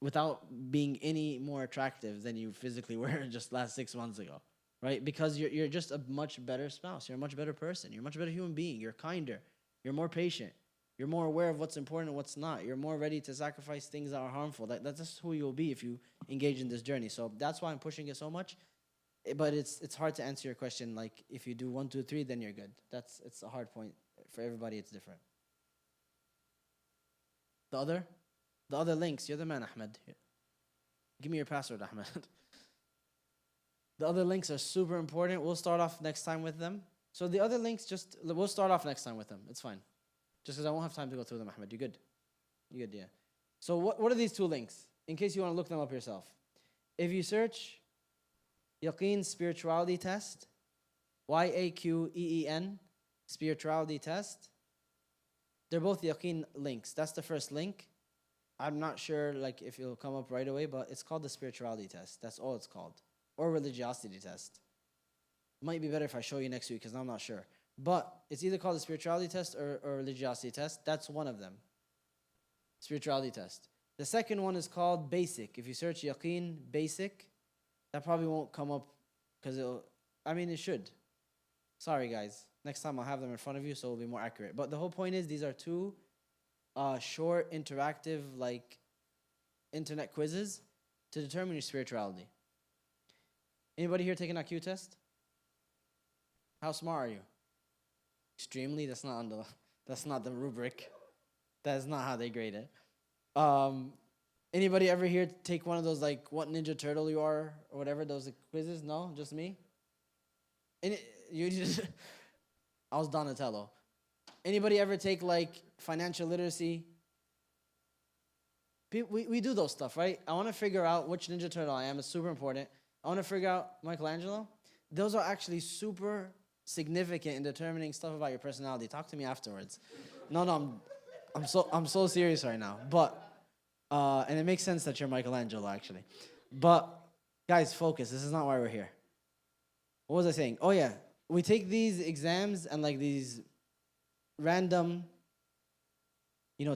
without being any more attractive than you physically were just last 6 months ago, right? Because you're just a much better spouse. You're a much better person. You're a much better human being. You're kinder. You're more patient. You're more aware of what's important and what's not. You're more ready to sacrifice things that are harmful. That's just who you'll be if you engage in this journey. So that's why I'm pushing it so much. But it's hard to answer your question. Like if you do 1, 2, 3, then you're good. It's a hard point. For everybody, it's different. The other links. You're the man, Ahmed. Give me your password, Ahmed. The other links are super important. We'll start off next time with them. So the other links, we'll start off next time with them. It's fine. Just because I won't have time to go through them, Ahmed. You good? You good, yeah. So what are these two links? In case you want to look them up yourself. If you search Yaqeen Spirituality Test, Yaqeen Spirituality Test, they're both Yaqeen links. That's the first link. I'm not sure like if it'll come up right away, but it's called the Spirituality Test. That's all it's called. Or Religiosity Test. Might be better if I show you next week because I'm not sure. But it's either called the Spirituality Test or Religiosity Test. That's one of them. Spirituality Test. The second one is called Basic. If you search Yaqeen Basic, that probably won't come up because it should. Sorry, guys. Next time I'll have them in front of you so it'll be more accurate. But the whole point is these are two short, interactive, like internet quizzes to determine your spirituality. Anybody here taking a Q test? How smart are you? Extremely. That's not the rubric. That's not how they grade it. Anybody ever here take one of those like what Ninja Turtle you are or whatever those quizzes? No, just me. I was Donatello. Anybody ever take like financial literacy? We do those stuff, right? I want to figure out which Ninja Turtle I am. It's super important. I want to figure out Michelangelo. Those are actually super significant in determining stuff about your personality. Talk to me afterwards. No, I'm so serious right now. But and it makes sense that you're Michelangelo actually. But guys, focus. This is not why we're here. What was I saying? Oh yeah, we take these exams and like these random,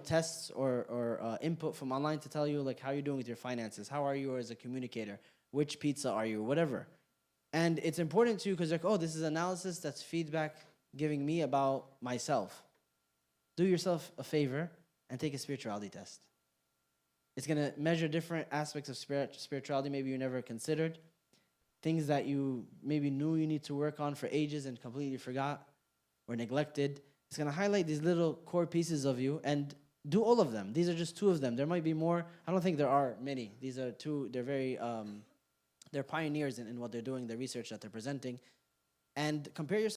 tests or input from online to tell you like how you're doing with your finances. How are you as a communicator? Which pizza are you? Whatever. And it's important too because like, oh, this is analysis, that's feedback giving me about myself. Do yourself a favor and take a spirituality test. It's going to measure different aspects of spirituality maybe you never considered. Things that you maybe knew you need to work on for ages and completely forgot or neglected. It's going to highlight these little core pieces of you and do all of them. These are just two of them. There might be more. I don't think there are many. These are two. They're very, they're pioneers in what they're doing, the research that they're presenting. And compare yourself